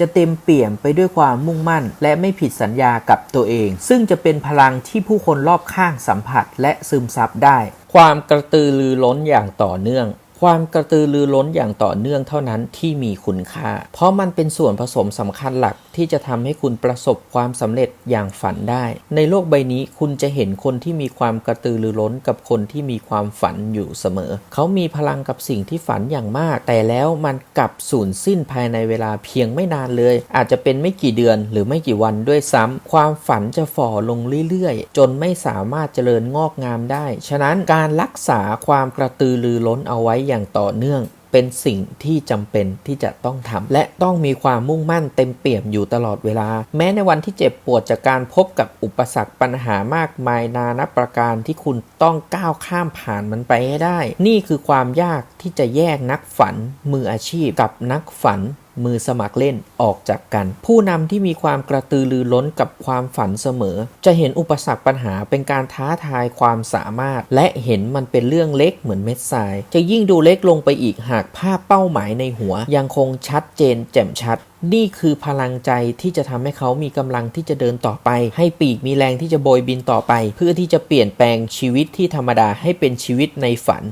จะเต็มเปี่ยมไปด้วยความมุ่งมั่นและไม่ผิดสัญญากับตัวเองซึ่งจะเป็นพลังที่ผู้คนรอบข้างสัมผัสและซึมซับได้ความกระตือรือร้นอย่างต่อเนื่องความกระตือรือร้นอย่างต่อเนื่องเท่านั้นที่มีคุณค่าเพราะมันเป็นส่วนผสมสำคัญหลักที่จะทำให้คุณประสบความสำเร็จอย่างฝันได้ในโลกใบนี้คุณจะเห็นคนที่มีความกระตือรือร้นกับคนที่มีความฝันอยู่เสมอเขามีพลังกับสิ่งที่ฝันอย่างมากแต่แล้วมันกลับสูญสิ้นภายในเวลาเพียงไม่นานเลยอาจจะเป็นไม่กี่เดือนหรือไม่กี่วันด้วยซ้ำความฝันจะฝ่อลงเรื่อยๆจนไม่สามารถเจริญงอกงามได้ฉะนั้นการรักษาความกระตือรือร้นเอาไว้อย่างต่อเนื่องเป็นสิ่งที่จำเป็นที่จะต้องทำและต้องมีความมุ่งมั่นเต็มเปี่ยมอยู่ตลอดเวลาแม้ในวันที่เจ็บปวดจากการพบกับอุปสรรคปัญหามากมายนานับประการที่คุณต้องก้าวข้ามผ่านมันไปให้ได้นี่คือความยากที่จะแยกนักฝันมืออาชีพกับนักฝันมือสมัครเล่นออกจากกันผู้นำที่มีความกระตือรือร้นกับความฝันเสมอจะเห็นอุปสรรคปัญหาเป็นการท้าทายความสามารถและเห็นมันเป็นเรื่องเล็กเหมือนเม็ดทรายจะยิ่งดูเล็กลงไปอีกหากภาพเป้าหมายในหัวยังคงชัดเจนแจ่มชัดนี่คือพลังใจที่จะทำให้เขามีกำลังที่จะเดินต่อไปให้ปีกมีแรงที่จะโบยบินต่อไปเพื่อที่จะเปลี่ยนแปลงชีวิตที่ธรรมดาให้เป็นชีวิตในฝัน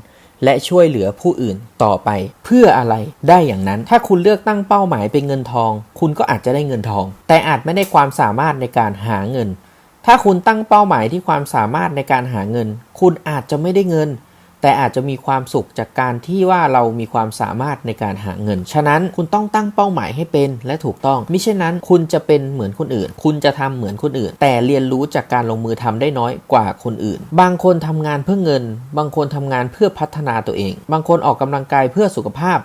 และช่วยเหลือผู้อื่นต่อไปเพื่ออะไรได้อย่างนั้นถ้าคุณเลือกตั้งเป้าหมายเป็นเงินทองคุณก็อาจจะได้เงินทองแต่อาจไม่ได้ความสามารถในการหาเงินถ้าคุณตั้งเป้าหมายที่ความสามารถในการหาเงินคุณอาจจะไม่ได้เงินแต่อาจจะมีความสุขจากการที่ว่าเรามีความสามารถในการหาเงินฉะนั้นคุณต้องตั้งเป้าหมายให้เป็นและถูกต้องมิฉะนั้นคุณจะเป็นเหมือนคนอื่นคุณจะทำเหมือนคนอื่นแต่เรียนรู้จากการลงมือทำได้น้อยกว่าคนอื่นบางคนทำงานเพื่อเงินบางคนทำงานเพื่อพัฒนาตัวเองบางคนออกกำลังกายเพื่อสุขภาพ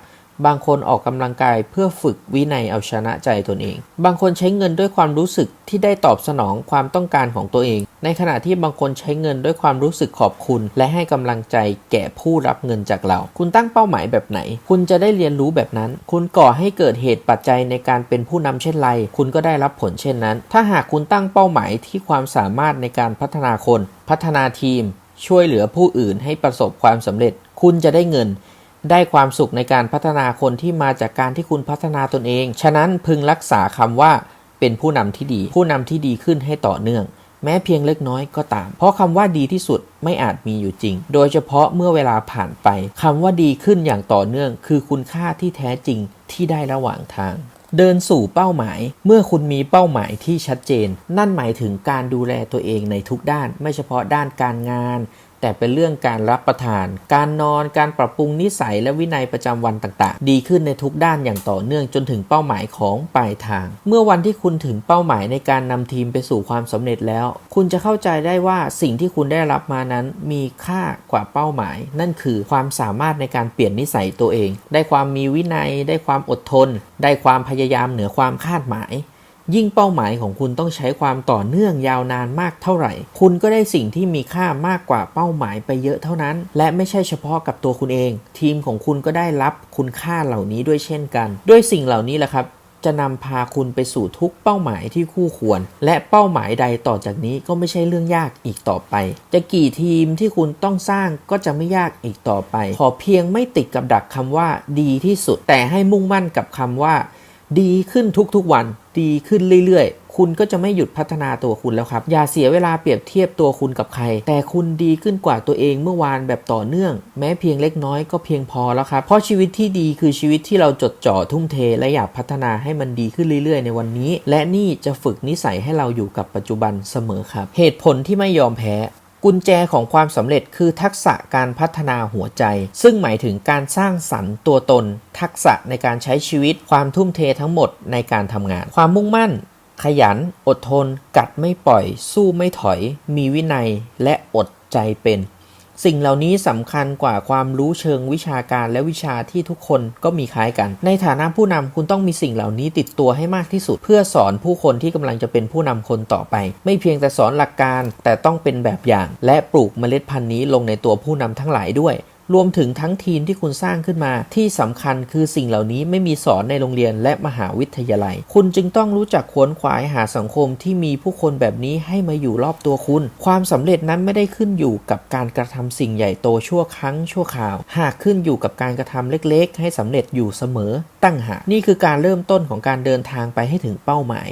บางคนออกกำลังกายเพื่อฝึกวินัยเอาชนะใจตนเองบางคนใช้เงินด้วยความรู้สึกที่ได้ตอบสนองความต้องการของตัวเอง ในขณะที่บางคนใช้เงินด้วยความรู้สึกขอบคุณและให้กำลังใจแก่ผู้รับเงินจากเราคุณตั้งเป้าหมายแบบไหนคุณจะได้เรียนรู้แบบนั้นคุณก่อให้เกิดเหตุปัจจัยในการเป็นผู้นำเช่นไรคุณก็ได้รับผลเช่นนั้นถ้าหากคุณตั้งเป้าหมายที่ความสามารถในการพัฒนาคนพัฒนาทีมช่วยเหลือผู้อื่นให้ประสบความสำเร็จคุณจะได้เงินได้ความสุขในการพัฒนาคนที่มาจากการที่คุณพัฒนาตนเองฉะนั้นพึงรักษาคำว่าเป็นผู้นำที่ดีผู้นำที่ดีขึ้นให้ต่อเนื่องแม้เพียงเล็กน้อยก็ตามเพราะคำว่าดีที่สุดไม่อาจมีอยู่จริงโดยเฉพาะเมื่อเวลาผ่านไปคำว่าดีขึ้นอย่างต่อเนื่องคือคุณค่าที่แท้จริงที่ได้ระหว่างทางเดินสู่เป้าหมายเมื่อคุณมีเป้าหมายที่ชัดเจนนั่นหมายถึงการดูแลตัวเองในทุกด้านไม่เฉพาะด้านการงานแต่เป็นเรื่องการรับประทานการนอนการปรับปรุงนิสัยและวินัยประจำวันต่างๆดีขึ้นในทุกด้านอย่างต่อเนื่องจนถึงเป้าหมายของปลายทางเมื่อวันที่คุณถึงเป้าหมายในการนำทีมไปสู่ความสำเร็จแล้วคุณจะเข้าใจได้ว่าสิ่งที่คุณได้รับมานั้นมีค่ากว่าเป้าหมายนั่นคือความสามารถในการเปลี่ยนนิสัยตัวเองได้ความมีวินัยได้ความอดทนได้ความพยายามเหนือความคาดหมายยิ่งเป้าหมายของคุณต้องใช้ความต่อเนื่องยาวนานมากเท่าไหร่คุณก็ได้สิ่งที่มีค่ามากกว่าเป้าหมายไปเยอะเท่านั้นและไม่ใช่เฉพาะกับตัวคุณเองทีมของคุณก็ได้รับคุณค่าเหล่านี้ด้วยเช่นกันด้วยสิ่งเหล่านี้แหละครับจะนำพาคุณไปสู่ทุกเป้าหมายที่คู่ควรและเป้าหมายใดต่อจากนี้ก็ไม่ใช่เรื่องยากอีกต่อไปจะกี่ทีมที่คุณต้องสร้างก็จะไม่ยากอีกต่อไปขอเพียงไม่ติดกับดักคำว่าดีที่สุดแต่ให้มุ่งมั่นกับคำว่าดีขึ้นทุกๆวันดีขึ้นเรื่อยๆคุณก็จะไม่หยุดพัฒนาตัวคุณแล้วครับอย่าเสียเวลาเปรียบเทียบตัวคุณกับใครแต่คุณดีขึ้นกว่าตัวเองเมื่อวานแบบต่อเนื่องแม้เพียงเล็กน้อยก็เพียงพอแล้วครับเพราะชีวิตที่ดีคือชีวิตที่เราจดจ่อทุ่มเทและอยากพัฒนาให้มันดีขึ้นเรื่อยๆในวันนี้และนี่จะฝึกนิสัยให้เราอยู่กับปัจจุบันเสมอครับเหตุผลที่ไม่ยอมแพ้กุญแจของความสำเร็จคือทักษะการพัฒนาหัวใจซึ่งหมายถึงการสร้างสรรค์ตัวตนทักษะในการใช้ชีวิตความทุ่มเททั้งหมดในการทำงานความมุ่งมั่นขยันอดทนกัดไม่ปล่อยสู้ไม่ถอยมีวินัยและอดใจเป็นสิ่งเหล่านี้สำคัญกว่าความรู้เชิงวิชาการและวิชาที่ทุกคนก็มีคล้ายกันในฐานะผู้นำคุณต้องมีสิ่งเหล่านี้ติดตัวให้มากที่สุดเพื่อสอนผู้คนที่กำลังจะเป็นผู้นำคนต่อไปไม่เพียงแต่สอนหลักการแต่ต้องเป็นแบบอย่างและปลูกเมล็ดพันธุ์นี้ลงในตัวผู้นำทั้งหลายด้วยรวมถึงทั้งทีมที่คุณสร้างขึ้นมาที่สำคัญคือสิ่งเหล่านี้ไม่มีสอนในโรงเรียนและมหาวิทยาลัยคุณจึงต้องรู้จักขวนขวายหาสังคมที่มีผู้คนแบบนี้ให้มาอยู่รอบตัวคุณความสำเร็จนั้นไม่ได้ขึ้นอยู่กับการกระทำสิ่งใหญ่โตชั่วครั้งชั่วคราวหากขึ้นอยู่กับการกระทำเล็กๆให้สำเร็จอยู่เสมอตั้งหากนี่คือการเริ่มต้นของการเดินทางไปให้ถึงเป้าหมาย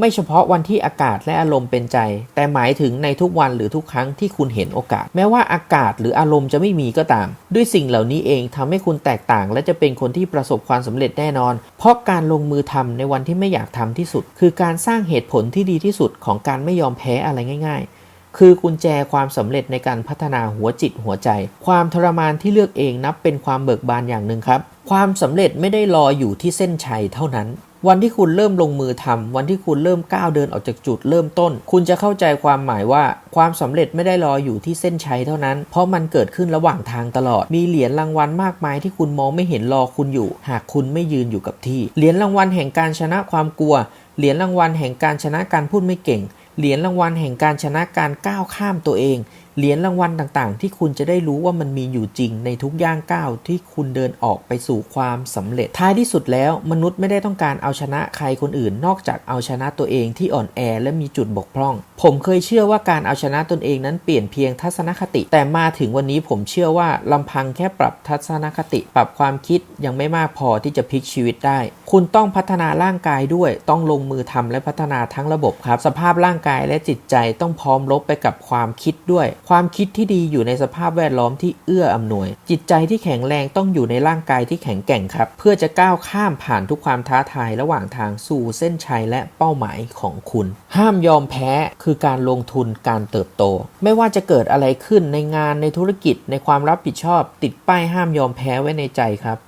ไม่เฉพาะวันที่อากาศและอารมณ์เป็นใจแต่หมายถึงในทุกวันหรือทุกครั้งที่คุณเห็นโอกาสแม้ว่าอากาศหรืออารมณ์จะไม่มีก็ตามด้วยสิ่งเหล่านี้เองทำให้คุณแตกต่างและจะเป็นคนที่ประสบความสำเร็จแน่นอนเพราะการลงมือทำในวันที่ไม่อยากทำที่สุดคือการสร้างเหตุผลที่ดีที่สุดของการไม่ยอมแพ้อะไรง่ายๆคือกุญแจความสำเร็จในการพัฒนาหัวจิตหัวใจความทรมานที่เลือกเองนับเป็นความเบิกบานอย่างหนึ่งครับความสำเร็จไม่ได้รออยู่ที่เส้นชัยเท่านั้นวันที่คุณเริ่มลงมือทำวันที่คุณเริ่มก้าวเดินออกจากจุดเริ่มต้นคุณจะเข้าใจความหมายว่าความสำเร็จไม่ได้รออยู่ที่เส้นชัยเท่านั้นเพราะมันเกิดขึ้นระหว่างทางตลอดมีเหรียญรางวัลมากมายที่คุณมองไม่เห็นรอคุณอยู่หากคุณไม่ยืนอยู่กับที่เหรียญรางวัลแห่งการชนะความกลัวเหรียญรางวัลแห่งการชนะการพูดไม่เก่งเหรียญรางวัลแห่งการชนะการก้าวข้ามตัวเองเหรียญรางวัลต่างๆที่คุณจะได้รู้ว่ามันมีอยู่จริงในทุกย่างก้าวที่คุณเดินออกไปสู่ความสำเร็จท้ายที่สุดแล้วมนุษย์ไม่ได้ต้องการเอาชนะใครคนอื่นนอกจากเอาชนะตัวเองที่อ่อนแอและมีจุดบกพร่องผมเคยเชื่อว่าการเอาชนะตนเองนั้นเปลี่ยนเพียงทัศนคติแต่มาถึงวันนี้ผมเชื่อว่าลำพังแค่ปรับทัศนคติปรับความคิดยังไม่มากพอที่จะพลิกชีวิตได้คุณต้องพัฒนาร่างกายด้วยต้องลงมือทำและพัฒนาทั้งระบบครับสภาพร่างกายและจิตใจต้องพร้อมรบไปกับความคิดด้วยความคิดที่ดีอยู่ในสภาพแวดล้อมที่เอื้ออำนวยจิตใจที่แข็งแรงต้องอยู่ในร่างกายที่แข็งแกร่งครับเพื่อจะก้าวข้ามผ่านทุกความท้าทายระหว่างทางสู่เส้นชัยและเป้าหมายของคุณห้ามยอมแพ้คือการลงทุนการเติบโตไม่ว่าจะเกิดอะไรขึ้นในงานในธุรกิจในความรับผิดชอบติดป้ายห้ามยอมแพ้ไว้ในใจครับ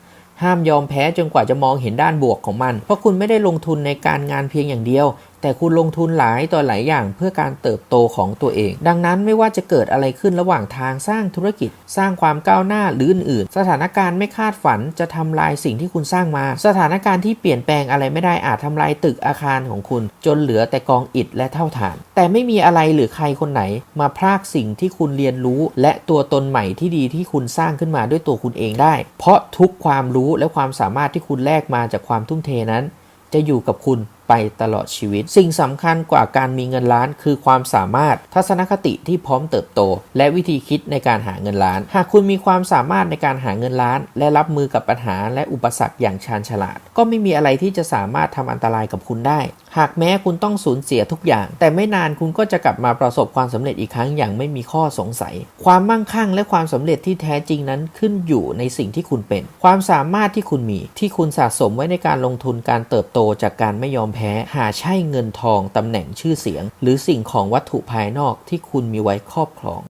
ห้ามยอมแพ้จนกว่าจะมองเห็นด้านบวกของมันเพราะคุณไม่ได้ลงทุนในการงานเพียงอย่างเดียว แต่คุณลงทุนหลายต่อหลายอย่างเพื่อการเติบโตของตัวเองดังนั้นไม่ว่าจะเกิดอะไรขึ้นระหว่างทางสร้างธุรกิจสร้างความก้าวหน้าหรืออื่นๆสถานการณ์ไม่คาดฝันจะทำลายสิ่งที่คุณสร้างมาสถานการณ์ที่เปลี่ยนแปลงอะไรไม่ได้อาจทำลายตึกอาคารของคุณจนเหลือแต่กองอิฐและเท่าฐานแต่ไม่มีอะไรหรือใครคนไหนมาพรากสิ่งที่คุณเรียนรู้และตัวตนใหม่ที่ดีที่คุณสร้างขึ้นมาด้วยตัวคุณเองได้เพราะทุกความรู้และความสามารถที่คุณแลกมาจากความทุ่มเทนั้นจะอยู่กับคุณไปตลอดชีวิตสิ่งสำคัญกว่าการมีเงินล้านคือความสามารถทัศนคติที่พร้อมเติบโตและวิธีคิดในการหาเงินล้านหากคุณมีความสามารถในการหาเงินล้านและรับมือกับปัญหาและอุปสรรคอย่างชาญฉลาดก็ไม่มีอะไรที่จะสามารถทำอันตรายกับคุณได้หากแม้คุณต้องสูญเสียทุกอย่างแต่ไม่นานคุณก็จะกลับมาประสบความสำเร็จอีกครั้งอย่างไม่มีข้อสงสัยความมั่งคั่งและความสำเร็จที่แท้จริงนั้นขึ้นอยู่ในสิ่งที่คุณเป็นความสามารถที่คุณมีที่คุณสะสมไว้ในการลงทุนการเติบโตจากการไม่ยอมแพ้หาใช่เงินทองตำแหน่งชื่อเสียงหรือสิ่งของวัตถุภายนอกที่คุณมีไว้ครอบครอง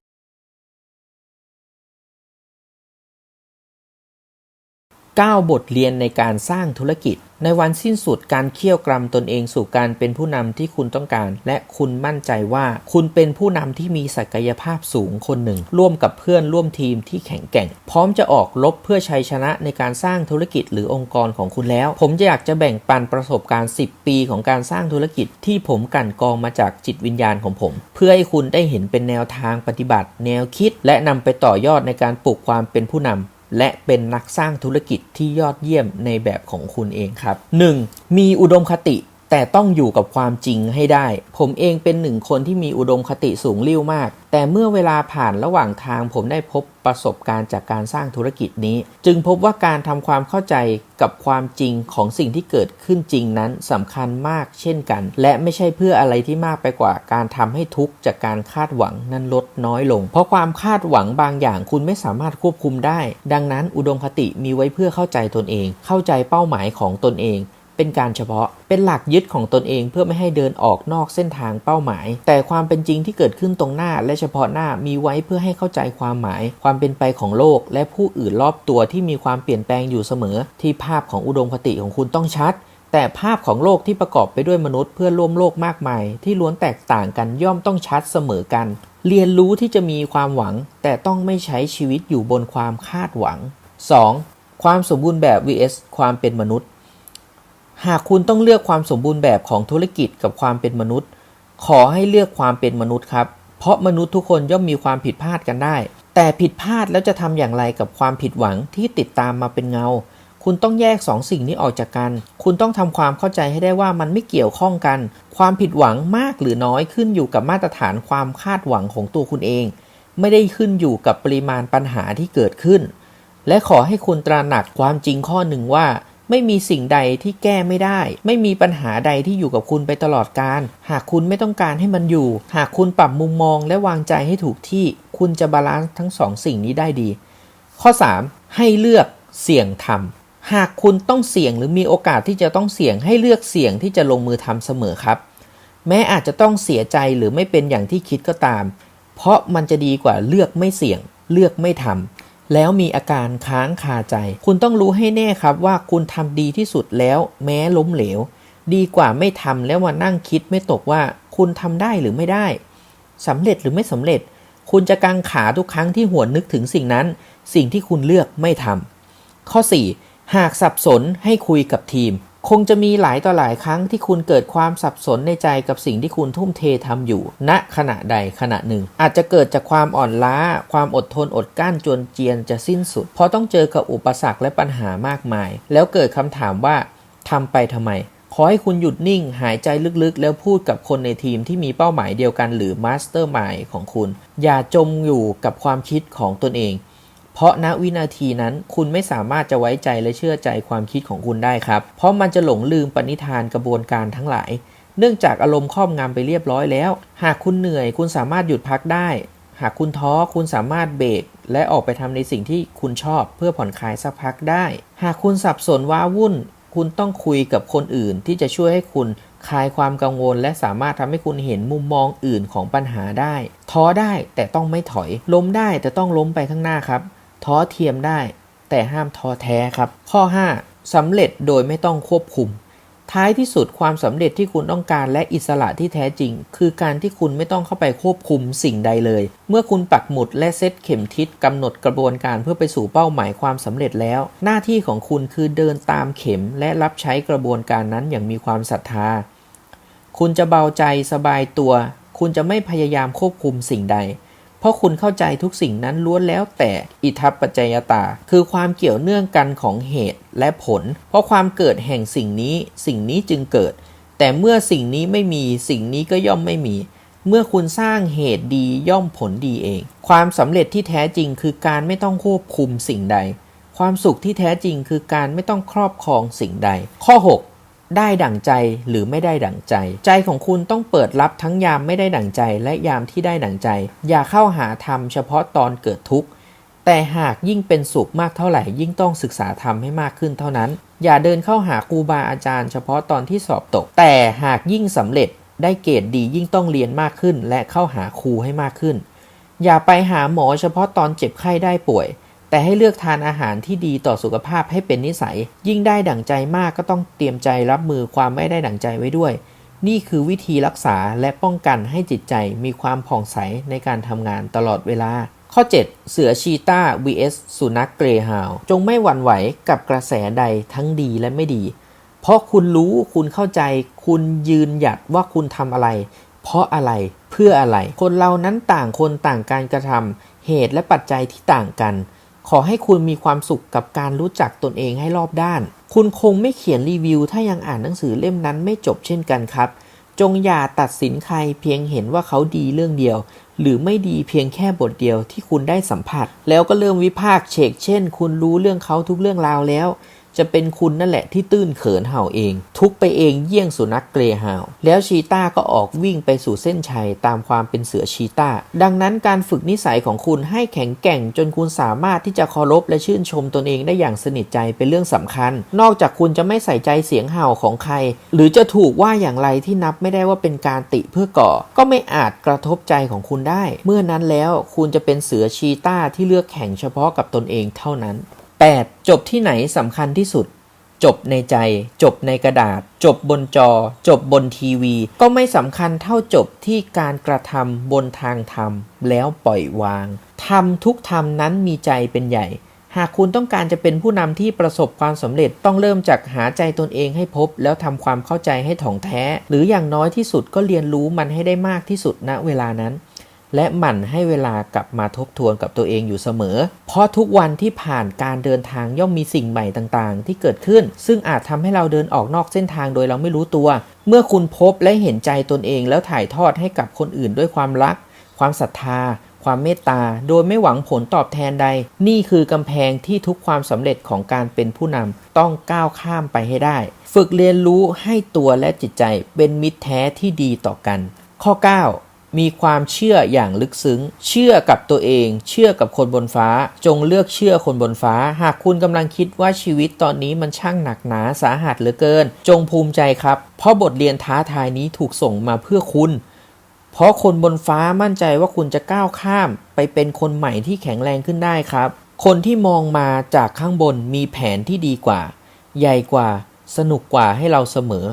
9 บทเรียนในการสร้างธุรกิจในวันสิ้นสุดการเคี่ยวกรำตนเองสู่การเป็นผู้นำที่คุณต้องการและคุณมั่นใจว่าคุณเป็นผู้นำที่มีศักยภาพสูงคนหนึ่งร่วมกับเพื่อนร่วมทีมที่แข็งแกร่งพร้อมจะออกรบเพื่อชัยชนะในการสร้างธุรกิจหรือองค์กรของคุณแล้วผมอยากจะแบ่งปันประสบการณ์10 ปีของการสร้างธุรกิจที่ผมกลั่นกรองมาจากจิตวิญญาณของผมเพื่อให้คุณได้เห็นเป็นแนวทางปฏิบัติแนวคิดและนำไปต่อยอดในการปลูกความเป็นผู้นำและเป็นนักสร้างธุรกิจที่ยอดเยี่ยมในแบบของคุณเองครับ 1. มีอุดมคติแต่ต้องอยู่กับความจริงให้ได้ผมเองเป็นหนึ่งคนที่มีอุดมคติสูงลิ่วมากแต่เมื่อเวลาผ่านระหว่างทางผมได้พบประสบการณ์จากการสร้างธุรกิจนี้จึงพบว่าการทำความเข้าใจกับความจริงของสิ่งที่เกิดขึ้นจริงนั้นสำคัญมากเช่นกันและไม่ใช่เพื่ออะไรที่มากไปกว่าการทำให้ทุกข์จากการคาดหวังนั้นลดน้อยลงเพราะความคาดหวังบางอย่างคุณไม่สามารถควบคุมได้ดังนั้นอุดมคติมีไว้เพื่อเข้าใจตนเองเข้าใจเป้าหมายของตนเองเป็นการเฉพาะเป็นหลักยึดของตนเองเพื่อไม่ให้เดินออกนอกเส้นทางเป้าหมายแต่ความเป็นจริงที่เกิดขึ้นตรงหน้าและเฉพาะหน้ามีไว้เพื่อให้เข้าใจความหมายความเป็นไปของโลกและผู้อื่นรอบตัวที่มีความเปลี่ยนแปลงอยู่เสมอที่ภาพของอุดมคติของคุณต้องชัดแต่ภาพของโลกที่ประกอบไปด้วยมนุษย์เพื่อนร่วมโลกมากมายที่ล้วนแตกต่างกันย่อมต้องชัดเสมอกันเรียนรู้ที่จะมีความหวังแต่ต้องไม่ใช้ชีวิตอยู่บนความคาดหวัง 2. ความสมบูรณ์แบบ vs ความเป็นมนุษย์หากคุณต้องเลือกความสมบูรณ์แบบของธุรกิจกับความเป็นมนุษย์ขอให้เลือกความเป็นมนุษย์ครับเพราะมนุษย์ทุกคนย่อมมีความผิดพลาดกันได้แต่ผิดพลาดแล้วจะทำอย่างไรกับความผิดหวังที่ติดตามมาเป็นเงาคุณต้องแยก2 สิ่งนี้ออกจากกันคุณต้องทำความเข้าใจให้ได้ว่ามันไม่เกี่ยวข้องกันความผิดหวังมากหรือน้อยขึ้นอยู่กับมาตรฐานความคาดหวังของตัวคุณเองไม่ได้ขึ้นอยู่กับปริมาณปัญหาที่เกิดขึ้นและขอให้คุณตระหนักความจริงข้อหนึ่งว่าไม่มีสิ่งใดที่แก้ไม่ได้ไม่มีปัญหาใดที่อยู่กับคุณไปตลอดกาลหากคุณไม่ต้องการให้มันอยู่หากคุณปรับมุมมองและวางใจให้ถูกที่คุณจะบาลานซ์ทั้ง2 สิ่งนี้ได้ดีข้อ 3. ให้เลือกเสี่ยงทำหากคุณต้องเสี่ยงหรือมีโอกาสที่จะต้องเสี่ยงให้เลือกเสี่ยงที่จะลงมือทำเสมอครับแม้อาจจะต้องเสียใจหรือไม่เป็นอย่างที่คิดก็ตามเพราะมันจะดีกว่าเลือกไม่เสี่ยงเลือกไม่ทำแล้วมีอาการค้างคาใจคุณต้องรู้ให้แน่ครับว่าคุณทำดีที่สุดแล้วแม้ล้มเหลวดีกว่าไม่ทำแล้วมานั่งคิดไม่ตกว่าคุณทำได้หรือไม่ได้สำเร็จหรือไม่สำเร็จคุณจะกังขาทุกครั้งที่หวนนึกถึงสิ่งนั้นสิ่งที่คุณเลือกไม่ทำข้อ 4. หากสับสนให้คุยกับทีมคงจะมีหลายต่อหลายครั้งที่คุณเกิดความสับสนในใจกับสิ่งที่คุณทุ่มเททำอยู่ณขณะใดขณะหนึ่งอาจจะเกิดจากความอ่อนล้าความอดทนอดกลั้นจนเจียนจะสิ้นสุดเพราะต้องเจอกับอุปสรรคและปัญหามากมายแล้วเกิดคำถามว่าทำไปทำไมขอให้คุณหยุดนิ่งหายใจลึกๆแล้วพูดกับคนในทีมที่มีเป้าหมายเดียวกันหรือมาสเตอร์มายด์ของคุณอย่าจมอยู่กับความคิดของตนเองเพราะณวินาทีนั้นคุณไม่สามารถจะไว้ใจและเชื่อใจความคิดของคุณได้ครับเพราะมันจะหลงลืมปณิธานกระบวนการทั้งหลายเนื่องจากอารมณ์ครอบงำไปเรียบร้อยแล้วหากคุณเหนื่อยคุณสามารถหยุดพักได้หากคุณท้อคุณสามารถเบรกและออกไปทำในสิ่งที่คุณชอบเพื่อผ่อนคลายสักพักได้หากคุณสับสนว้าวุ่นคุณต้องคุยกับคนอื่นที่จะช่วยให้คุณคลายความกังวลและสามารถทำให้คุณเห็นมุมมองอื่นของปัญหาได้ท้อได้แต่ต้องไม่ถอยล้มได้แต่ต้องล้มไปข้างหน้าครับท้อเทียมได้แต่ห้ามท้อแท้ครับข้อ 5. สำเร็จโดยไม่ต้องควบคุม ท้ายที่สุดความสำเร็จที่คุณต้องการและอิสระที่แท้จริงคือการที่คุณไม่ต้องเข้าไปควบคุมสิ่งใดเลยเมื่อคุณปักหมุดและเซตเข็มทิศกำหนดกระบวนการเพื่อไปสู่เป้าหมายความสำเร็จแล้วหน้าที่ของคุณคือเดินตามเข็มและรับใช้กระบวนการนั้นอย่างมีความศรัทธาคุณจะเบาใจสบายตัวคุณจะไม่พยายามควบคุมสิ่งใดเพราะคุณเข้าใจทุกสิ่งนั้นล้วนแล้วแต่อิทัปปัจจยตาคือความเกี่ยวเนื่องกันของเหตุและผลเพราะความเกิดแห่งสิ่งนี้จึงเกิดแต่เมื่อสิ่งนี้ไม่มีสิ่งนี้ก็ย่อมไม่มีเมื่อคุณสร้างเหตุดีย่อมผลดีเองความสำเร็จที่แท้จริงคือการไม่ต้องควบคุมสิ่งใดความสุขที่แท้จริงคือการไม่ต้องครอบครองสิ่งใดข้อ 6ได้ดั่งใจหรือไม่ได้ดั่งใจใจของคุณต้องเปิดรับทั้งยามไม่ได้ดั่งใจและยามที่ได้ดั่งใจอย่าเข้าหาธรรมเฉพาะตอนเกิดทุกข์แต่หากยิ่งเป็นสุขมากเท่าไหร่ยิ่งต้องศึกษาธรรมให้มากขึ้นเท่านั้นอย่าเดินเข้าหาครูบาอาจารย์เฉพาะตอนที่สอบตกแต่หากยิ่งสำเร็จได้เกรดดียิ่งต้องเรียนมากขึ้นและเข้าหาครูให้มากขึ้นอย่าไปหาหมอเฉพาะตอนเจ็บไข้ได้ป่วยแต่ให้เลือกทานอาหารที่ดีต่อสุขภาพให้เป็นนิสัยยิ่งได้ดั่งใจมากก็ต้องเตรียมใจรับมือความไม่ได้ดั่งใจไว้ด้วยนี่คือวิธีรักษาและป้องกันให้จิตใจมีความผ่องใสในการทำงานตลอดเวลาข้อ 7 เสือชีต้า vs สุนัขเกรย์ฮาวด์จงไม่หวั่นไหวกับกระแสใดทั้งดีและไม่ดีเพราะคุณรู้คุณเข้าใจคุณยืนหยัดว่าคุณทำอะไรเพราะอะไรเพื่ออะไรคนเรานั้นต่างคนต่างการกระทำเหตุและปัจจัยที่ต่างกันขอให้คุณมีความสุขกับการรู้จักตนเองให้รอบด้านคุณคงไม่เขียนรีวิวถ้ายังอ่านหนังสือเล่มนั้นไม่จบเช่นกันครับจงอย่าตัดสินใครเพียงเห็นว่าเขาดีเรื่องเดียวหรือไม่ดีเพียงแค่บทเดียวที่คุณได้สัมผัสแล้วก็เริ่มวิพากษ์เฉกเช่นคุณรู้เรื่องเขาทุกเรื่องราวแล้วจะเป็นคุณนั่นแหละที่ตื้นเขินเห่าเองทุกไปเองเยี่ยงสุนัขเกรย์ฮาวด์แล้วชีต้าก็ออกวิ่งไปสู่เส้นชัยตามความเป็นเสือชีต้าดังนั้นการฝึกนิสัยของคุณให้แข็งแกร่งจนคุณสามารถที่จะเคารพและชื่นชมตนเองได้อย่างสนิทใจเป็นเรื่องสำคัญนอกจากคุณจะไม่ใส่ใจเสียงเห่าของใครหรือจะถูกว่าอย่างไรที่นับไม่ได้ว่าเป็นการติเพื่อก่อก็ไม่อาจกระทบใจของคุณได้เมื่อนั้นแล้วคุณจะเป็นเสือชีต้าที่เลือกแข่งเฉพาะกับตนเองเท่านั้น8จบที่ไหนสำคัญที่สุดจบในใจจบในกระดาษจบบนจอจบบนทีวีก็ไม่สำคัญเท่าจบที่การกระทำบนทางธรรมแล้วปล่อยวางทำทุกธรรมนั้นมีใจเป็นใหญ่หากคุณต้องการจะเป็นผู้นำที่ประสบความสำเร็จต้องเริ่มจากหาใจตนเองให้พบแล้วทำความเข้าใจให้ถ่องแท้หรืออย่างน้อยที่สุดก็เรียนรู้มันให้ได้มากที่สุดณเวลานั้นและหมั่นให้เวลากลับมาทบทวนกับตัวเองอยู่เสมอเพราะทุกวันที่ผ่านการเดินทางย่อมมีสิ่งใหม่ต่างๆที่เกิดขึ้นซึ่งอาจทำให้เราเดินออกนอกเส้นทางโดยเราไม่รู้ตัวเมื่อคุณพบและเห็นใจตนเองแล้วถ่ายทอดให้กับคนอื่นด้วยความรักความศรัทธาความเมตตาโดยไม่หวังผลตอบแทนใดนี่คือกำแพงที่ทุกความสำเร็จของการเป็นผู้นำต้องก้าวข้ามไปให้ได้ฝึกเรียนรู้ให้ตัวและจิตใจเป็นมิตรแท้ที่ดีต่อกันข้อ 9มีความเชื่ออย่างลึกซึ้งเชื่อกับตัวเองเชื่อกับคนบนฟ้าจงเลือกเชื่อคนบนฟ้าหากคุณกำลังคิดว่าชีวิตตอนนี้มันช่างหนักหนาสาหัสเหลือเกินจงภูมิใจครับเพราะบทเรียนท้าทายนี้ถูกส่งมาเพื่อคุณเพราะคนบนฟ้ามั่นใจว่าคุณจะก้าวข้ามไปเป็นคนใหม่ที่แข็งแรงขึ้นได้ครับคนที่มองมาจากข้างบนมีแผนที่ดีกว่าใหญ่กว่าสนุกกว่าให้เราเสมอ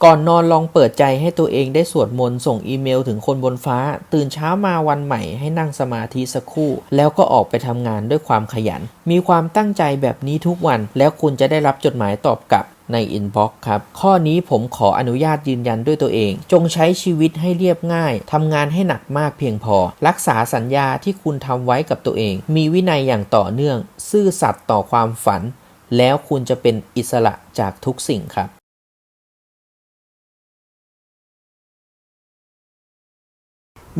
ก่อนนอนลองเปิดใจให้ตัวเองได้สวดมนต์ส่งอีเมลถึงคนบนฟ้าตื่นเช้ามาวันใหม่ให้นั่งสมาธิสักครู่แล้วก็ออกไปทำงานด้วยความขยันมีความตั้งใจแบบนี้ทุกวันแล้วคุณจะได้รับจดหมายตอบกลับในอินบ็อกซ์ครับข้อนี้ผมขออนุญาตยืนยันด้วยตัวเองจงใช้ชีวิตให้เรียบง่ายทำงานให้หนักมากเพียงพอรักษาสัญญาที่คุณทำไว้กับตัวเองมีวินัยอย่างต่อเนื่องซื่อสัตย์ต่อความฝันแล้วคุณจะเป็นอิสระจากทุกสิ่งครับ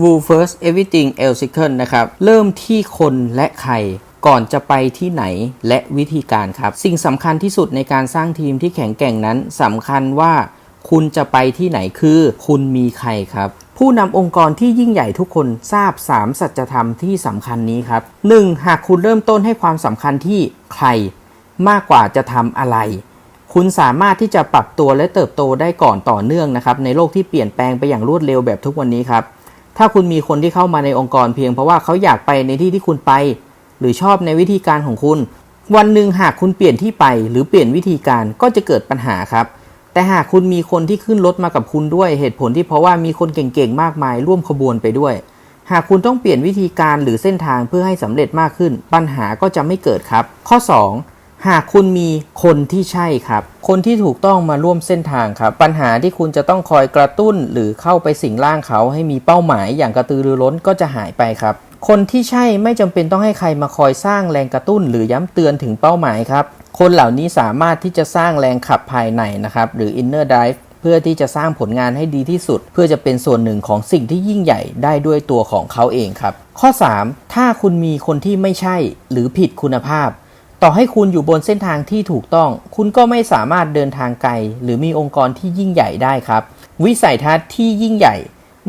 Who First Everything Else Second นะครับเริ่มที่คนและใครก่อนจะไปที่ไหนและวิธีการครับสิ่งสำคัญที่สุดในการสร้างทีมที่แข็งแกร่งนั้นสำคัญว่าคุณจะไปที่ไหนคือคุณมีใครครับผู้นำองค์กรที่ยิ่งใหญ่ทุกคนทราบ3สัจธรรมที่สำคัญนี้ครับ 1. หากคุณเริ่มต้นให้ความสำคัญที่ใครมากกว่าจะทำอะไรคุณสามารถที่จะปรับตัวและเติบโตได้ก่อนต่อเนื่องนะครับในโลกที่เปลี่ยนแปลงไปอย่างรวดเร็วแบบทุกวันนี้ครับถ้าคุณมีคนที่เข้ามาในองค์กรเพียงเพราะว่าเขาอยากไปในที่ที่คุณไปหรือชอบในวิธีการของคุณวันหนึ่งหากคุณเปลี่ยนที่ไปหรือเปลี่ยนวิธีการก็จะเกิดปัญหาครับ แต่หากคุณมีคนที่ขึ้นรถมากับคุณด้วยเหตุผลที่เพราะว่ามีคนเก่งๆมากมายร่วมขบวนไปด้วยหากคุณต้องเปลี่ยนวิธีการหรือเส้นทางเพื่อให้สำเร็จมากขึ้นปัญหาก็จะไม่เกิดครับข้อ2หากคุณมีคนที่ใช่ครับคนที่ถูกต้องมาร่วมเส้นทางครับปัญหาที่คุณจะต้องคอยกระตุ้นหรือเข้าไปสิงร่างเขาให้มีเป้าหมายอย่างกระตือรือร้นก็จะหายไปครับคนที่ใช่ไม่จำเป็นต้องให้ใครมาคอยสร้างแรงกระตุ้นหรือย้ำเตือนถึงเป้าหมายครับคนเหล่านี้สามารถที่จะสร้างแรงขับภายในนะครับหรือ inner drive เพื่อที่จะสร้างผลงานให้ดีที่สุดเพื่อจะเป็นส่วนหนึ่งของสิ่งที่ยิ่งใหญ่ได้ด้วยตัวของเขาเองครับข้อ3ถ้าคุณมีคนที่ไม่ใช่หรือผิดคุณภาพต่อให้คุณอยู่บนเส้นทางที่ถูกต้องคุณก็ไม่สามารถเดินทางไกลหรือมีองค์กรที่ยิ่งใหญ่ได้ครับวิสัยทัศน์ที่ยิ่งใหญ่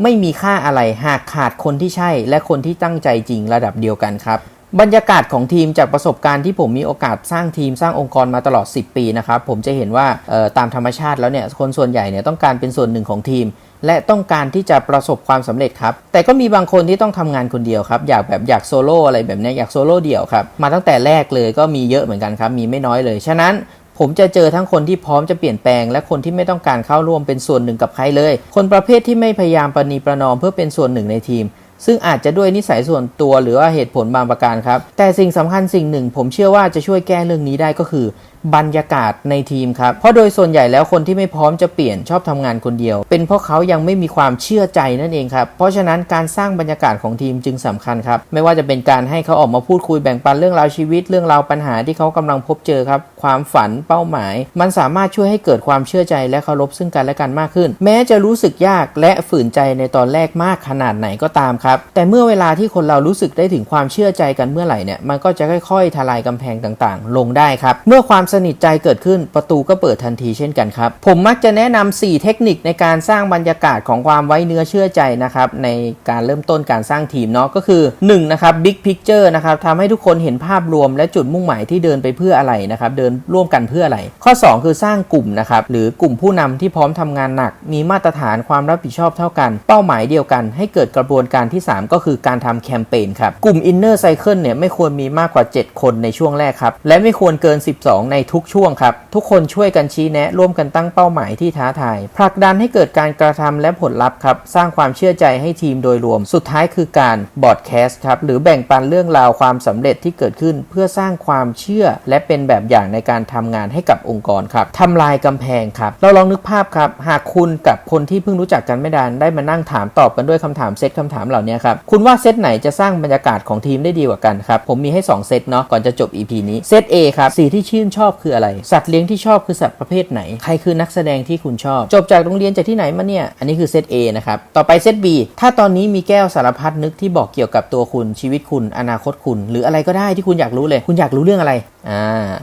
ไม่มีค่าอะไรหากขาดคนที่ใช่และคนที่ตั้งใจจริงระดับเดียวกันครับบรรยากาศของทีมจากประสบการณ์ที่ผมมีโอกาสสร้างทีมสร้างองค์กรมาตลอด10ปีนะครับผมจะเห็นว่าตามธรรมชาติแล้วเนี่ยคนส่วนใหญ่เนี่ยต้องการเป็นส่วนหนึ่งของทีมและต้องการที่จะประสบความสำเร็จครับแต่ก็มีบางคนที่ต้องทำงานคนเดียวครับอยากโซโล่อะไรแบบนี้อยากโซโล่เดี่ยวครับมาตั้งแต่แรกเลยก็มีเยอะเหมือนกันครับมีไม่น้อยเลยฉะนั้นผมจะเจอทั้งคนที่พร้อมจะเปลี่ยนแปลงและคนที่ไม่ต้องการเข้าร่วมเป็นส่วนหนึ่งกับใครเลยคนประเภทที่ไม่พยายามประนีประนอมเพื่อเป็นส่วนหนึ่งในทีมซึ่งอาจจะด้วยนิสัยส่วนตัวหรือว่าเหตุผลบางประการครับแต่สิ่งสำคัญสิ่งหนึ่งผมเชื่อว่าจะช่วยแก้เรื่องนี้ได้ก็คือบรรยากาศในทีมครับเพราะโดยส่วนใหญ่แล้วคนที่ไม่พร้อมจะเปลี่ยนชอบทำงานคนเดียวเป็นเพราะเขายังไม่มีความเชื่อใจนั่นเองครับเพราะฉะนั้นการสร้างบรรยากาศของทีมจึงสำคัญครับไม่ว่าจะเป็นการให้เขาออกมาพูดคุยแบ่งปันเรื่องราวชีวิตเรื่องราวปัญหาที่เขากำลังพบเจอครับความฝันเป้าหมายมันสามารถช่วยให้เกิดความเชื่อใจและเคารพซึ่งกันและกันมากขึ้นแม้จะรู้สึกยากและฝืนใจในตอนแรกมากขนาดไหนก็ตามครับแต่เมื่อเวลาที่คนเรารู้สึกได้ถึงความเชื่อใจกันเมื่อไหร่เนี่ยมันก็จะค่อยๆทลายกำแพงต่างๆลงได้ครับเมื่อความสนิทใจเกิดขึ้นประตูก็เปิดทันทีเช่นกันครับผมมักจะแนะนำ4เทคนิคในการสร้างบรรยากาศของความไว้เนื้อเชื่อใจนะครับในการเริ่มต้นการสร้างทีมเนาะก็คือ1นะครับ Big Picture นะครับทำให้ทุกคนเห็นภาพรวมและจุดมุ่งหมายที่เดินไปเพื่ออะไรนะครับเดินร่วมกันเพื่ออะไรข้อ2คือสร้างกลุ่มนะครับหรือกลุ่มผู้นำที่พร้อมทำงานหนักมีมาตรฐานความรับผิดชอบเท่ากันเป้าหมายเดียวกันให้เกิดกระบวนการที่3ก็คือการทำแคมเปญครับกลุ่ม Inner Cycle เนี่ยไม่ควรมีมากกว่า7คนในช่วงแรกครับและไม่ควรเกิน12ในทุกช่วงครับทุกคนช่วยกันชี้แนะร่วมกันตั้งเป้าหมายที่ท้าทายผลักดันให้เกิดการกระทำและผลลัพธ์ครับสร้างความเชื่อใจให้ทีมโดยรวมสุดท้ายคือการบอดแคสต์ครับหรือแบ่งปันเรื่องราวความสำเร็จที่เกิดขึ้นเพื่อสร้างความเชื่อและเป็นแบบอย่างในการทำงานให้กับองค์กรครับทำลายกำแพงครับเราลองนึกภาพครับหากคุณกับคนที่เพิ่งรู้จักกันไม่นานได้มานั่งถามตอบกันด้วยคำถามเซตคำถามเหล่านี้ครับคุณว่าเซตไหนจะสร้างบรรยากาศของทีมได้ดีกว่ากันครับผมมีให้2เซตเนาะก่อนจะจบ EP นี้เซต A ครับสีที่ชื่นชอบคืออะไรสัตว์เลี้ยงที่ชอบคือสัตว์ประเภทไหนใครคือนักแสดงที่คุณชอบจบจากโรงเรียนจากที่ไหนมาเนี่ยอันนี้คือเซต A นะครับต่อไปเซต B ถ้าตอนนี้มีแก้วสารพัดนึกที่บอกเกี่ยวกับตัวคุณชีวิตคุณอนาคตคุณหรืออะไรก็ได้ที่คุณอยากรู้เลยคุณอยากรู้เรื่องอะไร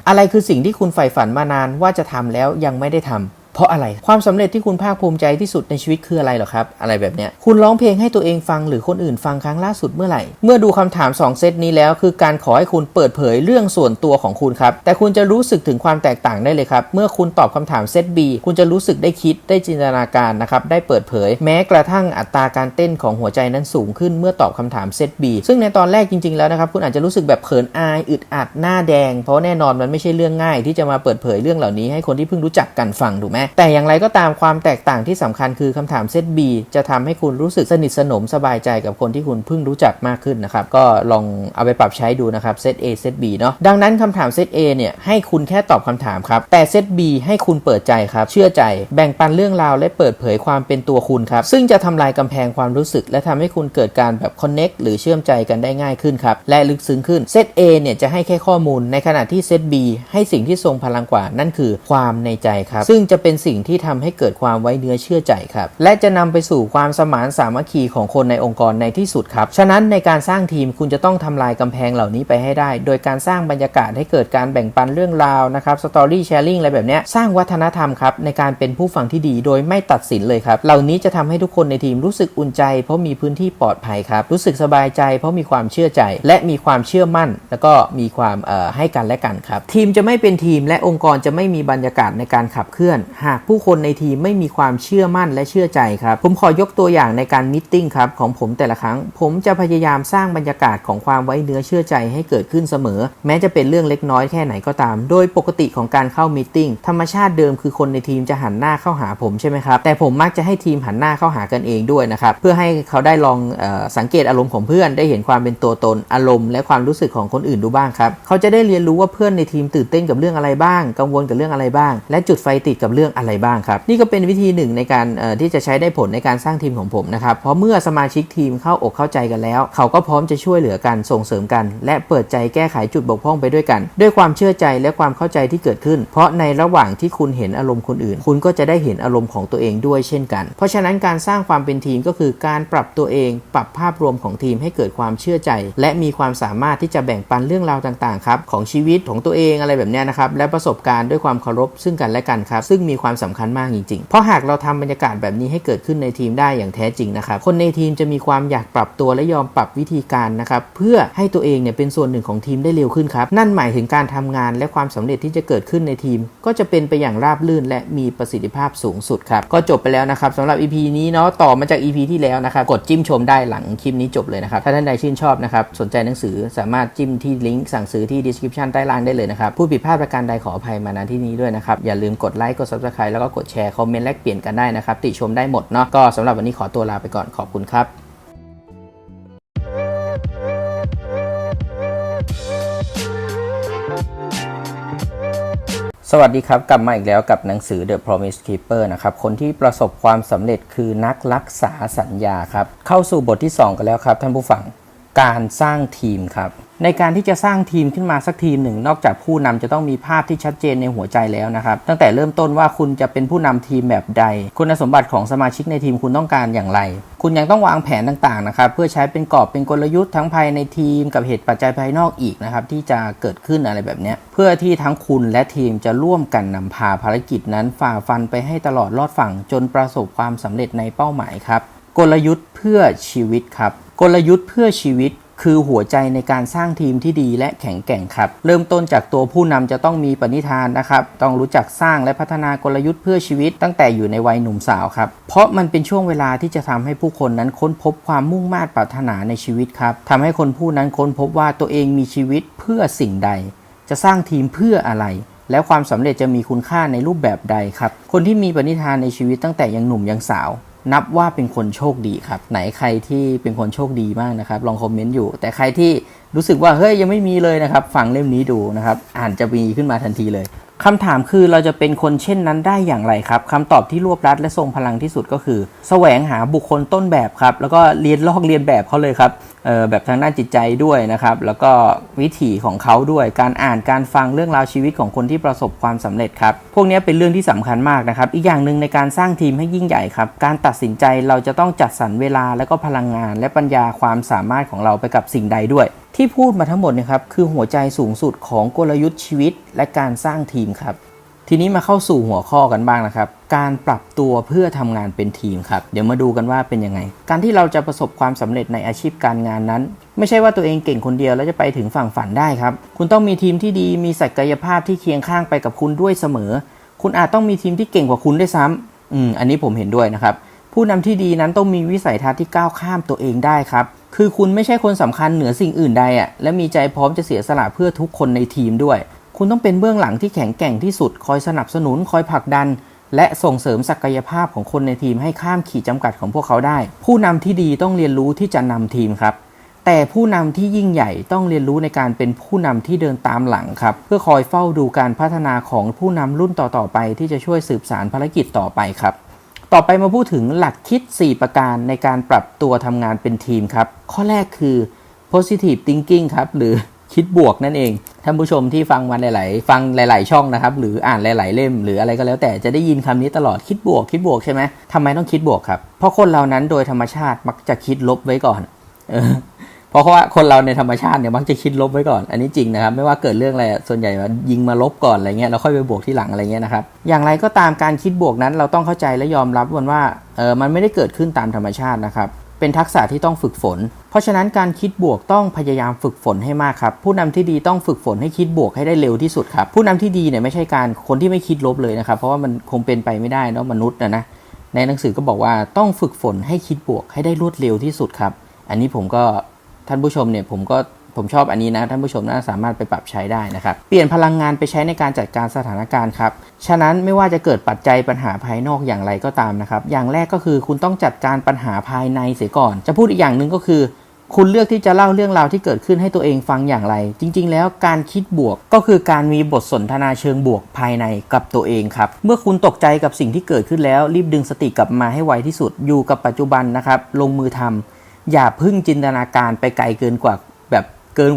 อะไรคือสิ่งที่คุณใฝ่ฝันมานานว่าจะทำแล้วยังไม่ได้ทำเพราะอะไรความสำเร็จที่คุณภาคภูมิใจที่สุดในชีวิตคืออะไรหรอครับอะไรแบบเนี้ยคุณร้องเพลงให้ตัวเองฟังหรือคนอื่นฟังครั้งล่าสุดเมื่อไหร่เมื่อดูคำถาม2เซตนี้แล้วคือการขอให้คุณเปิดเผยเรื่องส่วนตัวของคุณครับแต่คุณจะรู้สึกถึงความแตกต่างได้เลยครับเมื่อคุณตอบคำถามเซต B คุณจะรู้สึกได้คิดได้จินตนาการนะครับได้เปิดเผยแม้กระทั่งอัตราการเต้นของหัวใจนั้นสูงขึ้นเมื่อตอบคำถามเซต B ซึ่งในตอนแรกจริงๆแล้วนะครับคุณอาจจะรู้สึกแบบเขินอายอึดอัดหน้าแดงเพราะแน่นอนมันไม่ใช่เรื่องง่ายที่จะมาเปิดเผยเรื่องเหล่านี้ให้คนที่เพิ่งรู้จักกันฟังถูกไหมแต่อย่างไรก็ตามความแตกต่างที่สำคัญคือคำถามเซต B จะทำให้คุณรู้สึกสนิทสนมสบายใจกับคนที่คุณเพิ่งรู้จักมากขึ้นนะครับก็ลองเอาไปปรับใช้ดูนะครับเซต A เซต B เนาะดังนั้นคำถามเซต A เนี่ยให้คุณแค่ตอบคำถามครับแต่เซต B ให้คุณเปิดใจครับเชื่อใจแบ่งปันเรื่องราวและเปิดเผยความเป็นตัวคุณครับซึ่งจะทำลายกำแพงความรู้สึกและทำให้คุณเกิดการแบบ connect หรือเชื่อมใจกันได้ง่ายขึ้นครับและลึกซึ้งขึ้นเซต A เนี่ยจะให้แค่ข้อมูลในขณะที่เซต B ให้สิ่งที่ทรงพลังกว่านั่นคือความในใจครับซึ่งจะเป็นสิ่งที่ทำให้เกิดความไว้เนื้อเชื่อใจครับและจะนำไปสู่ความสมานสามัคคีของคนในองค์กรในที่สุดครับฉะนั้นในการสร้างทีมคุณจะต้องทำลายกำแพงเหล่านี้ไปให้ได้โดยการสร้างบรรยากาศให้เกิดการแบ่งปันเรื่องราวนะครับสตอรี่แชร์ลิงอะไรแบบนี้สร้างวัฒนธรรมครับในการเป็นผู้ฟังที่ดีโดยไม่ตัดสินเลยครับเหล่านี้จะทำให้ทุกคนในทีมรู้สึกอุ่นใจเพราะมีพื้นที่ปลอดภัยครับรู้สึกสบายใจเพราะมีความเชื่อใจและมีความเชื่อมั่นแล้วก็มีความให้กันและกันครับทีมจะไม่เป็นทีมและองค์กรจะไม่มีบรรยากาศในการขับเคลื่อนห หากผู้คนในทีมไม่มีความเชื่อมั่นและเชื่อใจครับผมขอยกตัวอย่างในการมีตติ้งครับของผมแต่ละครั้งผมจะพยายามสร้างบรรยากาศของความไว้เนื้อเชื่อใจให้เกิดขึ้นเสมอแม้จะเป็นเรื่องเล็กน้อยแค่ไหนก็ตามโดยปกติของการเข้ามีตติ้งธรรมชาติเดิมคือคนในทีมจะหันหน้าเข้าหาผมใช่ไหมครับแต่ผมมักจะให้ทีมหันหน้าเข้าหากันเองด้วยนะครับเพื่อให้เขาได้ลองสังเกตอารมณ์ของเพื่อนได้เห็นความเป็นตัวตนอารมณ์และความรู้สึกของคนอื่นดูบ้างครับเขาจะได้เรียนรู้ว่าเพื่อนในทีมตื่นเต้นกับเรื่องอะไรบ้างกังวลกับเรื่องอะไรบ้างและจุดไฟติดกับเรื่องอะไรบ้างครับนี่ก็เป็นวิธีหนึ่งในการที่จะใช้ได้ผลในการสร้างทีมของผมนะครับเพราะเมื่อสมาชิกทีมเข้าอกเข้าใจกันแล้วเขาก็พร้อมจะช่วยเหลือกันส่งเสริมกันและเปิดใจแก้ไขจุดบกพร่องไปด้วยกันด้วยความเชื่อใจและความเข้าใจที่เกิดขึ้นเพราะในระหว่างที่คุณเห็นอารมณ์คนอื่นคุณก็จะได้เห็นอารมณ์ของตัวเองด้วยเช่นกันเพราะฉะนั้นการสร้างความเป็นทีมก็คือการปรับตัวเองปรับภาพรวมของทีมให้เกิดความเชื่อใจและมีความสามารถที่จะแบ่งปันเรื่องราวต่างๆครับของชีวิตของตัวเองอะไรแบบนี้นะครับและประสบการณ์ด้วยความเคารพซึ่งกันและกันครับซึ่งมีความสำคัญมากจริงๆเพราะหากเราทำบรรยากาศแบบนี้ให้เกิดขึ้นในทีมได้อย่างแท้จริงนะครับคนในทีมจะมีความอยากปรับตัวและยอมปรับวิธีการนะครับเพื่อให้ตัวเองเนี่ยเป็นส่วนหนึ่งของทีมได้เร็วขึ้นครับนั่นหมายถึงการทำงานและความสำเร็จที่จะเกิดขึ้นในทีมก็จะเป็นไปอย่างราบรื่นและมีประสิทธิภาพสูงสุดครับก็จบไปแล้วนะครับสำหรับ EP นี้เนาะต่อมาจาก EP ที่แล้วนะครับกดจิ้มชมได้หลังคลิปนี้จบเลยนะครับถ้าท่านใดชื่นชอบนะครับสนใจหนังสือสามารถจิ้มที่ลิงก์สั่งซื้อที่ description ใต้ล่างได้เลยนะครับผู้ผิดพลาดประการใดขออภัยมาณที่นี้ด้วยนะครับอย่าลืมกดไลค์กด subscribe แล้วก็กดแชร์คอมเมนต์แลกเปลี่ยนกันได้นะครับติชมได้หมดเนาะก็สำหรับวันนี้ขอตัวลาไปก่อนขอบคุณครับสวัสดีครับกลับมาอีกแล้วกับหนังสือ The Promise Keeper นะครับคนที่ประสบความสำเร็จคือนักรักษาสัญญาครับเข้าสู่บทที่2กันแล้วครับท่านผู้ฟังการสร้างทีมครับในการที่จะสร้างทีมขึ้นมาสักทีมหนึ่งนอกจากผู้นำจะต้องมีภาพที่ชัดเจนในหัวใจแล้วนะครับตั้งแต่เริ่มต้นว่าคุณจะเป็นผู้นำทีมแบบใดคุณสมบัติของสมาชิกในทีมคุณต้องการอย่างไรคุณยังต้องวางแผนต่างๆนะครับเพื่อใช้เป็นกรอบเป็นกลยุทธ์ทั้งภายในทีมกับเหตุปัจจัยภายนอกอีกนะครับที่จะเกิดขึ้นอะไรแบบนี้เพื่อที่ทั้งคุณและทีมจะร่วมกันนำพาภารกิจนั้นฝ่าฟันไปให้ตลอดรอดฝั่งจนประสบความสำเร็จในเป้าหมายครับกลยุทธ์เพื่อชีวิตครับกลยุทธ์เพื่อชีวิตคือหัวใจในการสร้างทีมที่ดีและแข็งแกร่งครับเริ่มต้นจากตัวผู้นำจะต้องมีปณิธานนะครับต้องรู้จักสร้างและพัฒนากลยุทธ์เพื่อชีวิตตั้งแต่อยู่ในวัยหนุ่มสาวครับเพราะมันเป็นช่วงเวลาที่จะทำให้ผู้คนนั้นค้นพบความมุ่งมา่ปรารถนาในชีวิตครับทำให้คนผู้นั้นค้นพบว่าตัวเองมีชีวิตเพื่อสิ่งใดจะสร้างทีมเพื่ออะไรแล้วความสำเร็จจะมีคุณค่าในรูปแบบใดครับคนที่มีปณิธานในชีวิตตั้งแต่ยังหนุ่มยังสาวนับว่าเป็นคนโชคดีครับไหนใครที่เป็นคนโชคดีมากนะครับลองคอมเมนต์อยู่แต่ใครที่รู้สึกว่าเฮ้ยยังไม่มีเลยนะครับฟังเล่มนี้ดูนะครับอ่านจะมีขึ้นมาทันทีเลยคำถามคือเราจะเป็นคนเช่นนั้นได้อย่างไรครับคำตอบที่รวบรัดและทรงพลังที่สุดก็คือแสวงหาบุคคลต้นแบบครับแล้วก็เรียนแบบเขาเลยครับแบบทางด้านจิตใจด้วยนะครับแล้วก็วิถีของเขาด้วยการอ่านการฟังเรื่องราวชีวิตของคนที่ประสบความสำเร็จครับพวกนี้เป็นเรื่องที่สำคัญมากนะครับอีกอย่างหนึ่งในการสร้างทีมให้ยิ่งใหญ่ครับการตัดสินใจเราจะต้องจัดสรรเวลาและก็พลังงานและปัญญาความสามารถของเราไปกับสิ่งใดด้วยที่พูดมาทั้งหมดนะครับคือหัวใจสูงสุดของกลยุทธ์ชีวิตและการสร้างทีมครับทีนี้มาเข้าสู่หัวข้อกันบ้างนะครับการปรับตัวเพื่อทำงานเป็นทีมครับเดี๋ยวมาดูกันว่าเป็นยังไงการที่เราจะประสบความสำเร็จในอาชีพการงานนั้นไม่ใช่ว่าตัวเองเก่งคนเดียวแล้วจะไปถึงฝั่งฝันได้ครับคุณต้องมีทีมที่ดีมีศักยภาพที่เคียงข้างไปกับคุณด้วยเสมอคุณอาจต้องมีทีมที่เก่งกว่าคุณด้วยซ้ำอันนี้ผมเห็นด้วยนะครับผู้นำที่ดีนั้นต้องมีวิสัยทัศน์ที่ก้าวข้ามตัวเองได้ครับคือคุณไม่ใช่คนสำคัญเหนือสิ่งอื่นใดและมีใจพร้อมจะเสียสละเพื่อทุกคนในทีมด้วยคุณต้องเป็นเบื้องหลังที่แข็งแกร่งที่สุดคอยสนับสนุนคอยผลักดันและส่งเสริมศักยภาพของคนในทีมให้ข้ามขีดจำกัดของพวกเขาได้ผู้นำที่ดีต้องเรียนรู้ที่จะนำทีมครับแต่ผู้นำที่ยิ่งใหญ่ต้องเรียนรู้ในการเป็นผู้นำที่เดินตามหลังครับเพื่อคอยเฝ้าดูการพัฒนาของผู้นำรุ่นต่อๆไปที่จะช่วยสืบสานภารกิจต่อไปครับต่อไปมาพูดถึงหลักคิด4ประการในการปรับตัวทำงานเป็นทีมครับข้อแรกคือ positive thinking ครับหรือคิดบวกนั่นเองท่านผู้ชมที่ฟังมาหลายๆช่องนะครับหรืออ่านหลายๆเล่มหรืออะไรก็แล้วแต่จะได้ยินคำนี้ตลอดคิดบวกใช่ไหมทำไมต้องคิดบวกครับเพราะคนเรานั้นโดยธรรมชาติมักจะคิดลบไว้ก่อนเพราะว่าคนเราในธรรมชาติเนี่ยมักจะคิดลบไว้ก่อนอันนี้จริงนะครับไม่ว่าเกิดเรื่องอะไรส่วนใหญ่ยิงมาลบก่อนอะไรเงี้ยแล้วค่อยไปบวกที่หลังอะไรเงี้ยนะครับอย่างไรก็ตามการคิดบวกนั้นเราต้องเข้าใจและยอมรับว่ามันไม่ได้เกิดขึ้นตามธรรมชาตินะครับ เป็นทักษะที่ต้องฝึกฝนเพราะฉะนั้นการคิดบวกต้องพยายามฝึกฝนให้มากครับผู้นำที่ดีต้องฝึกฝนให้คิดบวกให้ได้เร็วที่สุดครับผู้นำที่ดีเนี่ยไม่ใช่การคนที่ไม่คิดลบเลยนะครับเพราะว่ามันคงเป็นไปไม่ได้เนาะมนุษย์นะในหนังสือก็บอกว่าต้องฝึกฝนให้คิดบวกให้ได้รวดเร็วที่สุดครับอันนี้ผมก็ท่านผู้ชมเนี่ยผมชอบอันนี้นะท่านผู้ชมน่าสามารถไปปรับใช้ได้นะครับเปลี่ยนพลังงานไปใช้ในการจัดการสถานการณ์ครับฉะนั้นไม่ว่าจะเกิดปัจจัยปัญหาภายนอกอย่างไรก็ตามนะครับอย่างแรกก็คือคุณต้องจัดการปัญหาภายในเสียก่อนจะพูดอีกอย่างหนึ่งก็คือคุณเลือกที่จะเล่าเรื่องราวที่เกิดขึ้นให้ตัวเองฟังอย่างไรจริงๆแล้วการคิดบวกก็คือการมีบทสนทนาเชิงบวกภายในกับตัวเองครับเมื่อคุณตกใจกับสิ่งที่เกิดขึ้นแล้วรีบดึงสติกลับมาให้ไวที่สุดอยู่กับปัจจุบันนะครับลงมือทำอย่าพึ่งจินตนาการไปไกลเกินกว่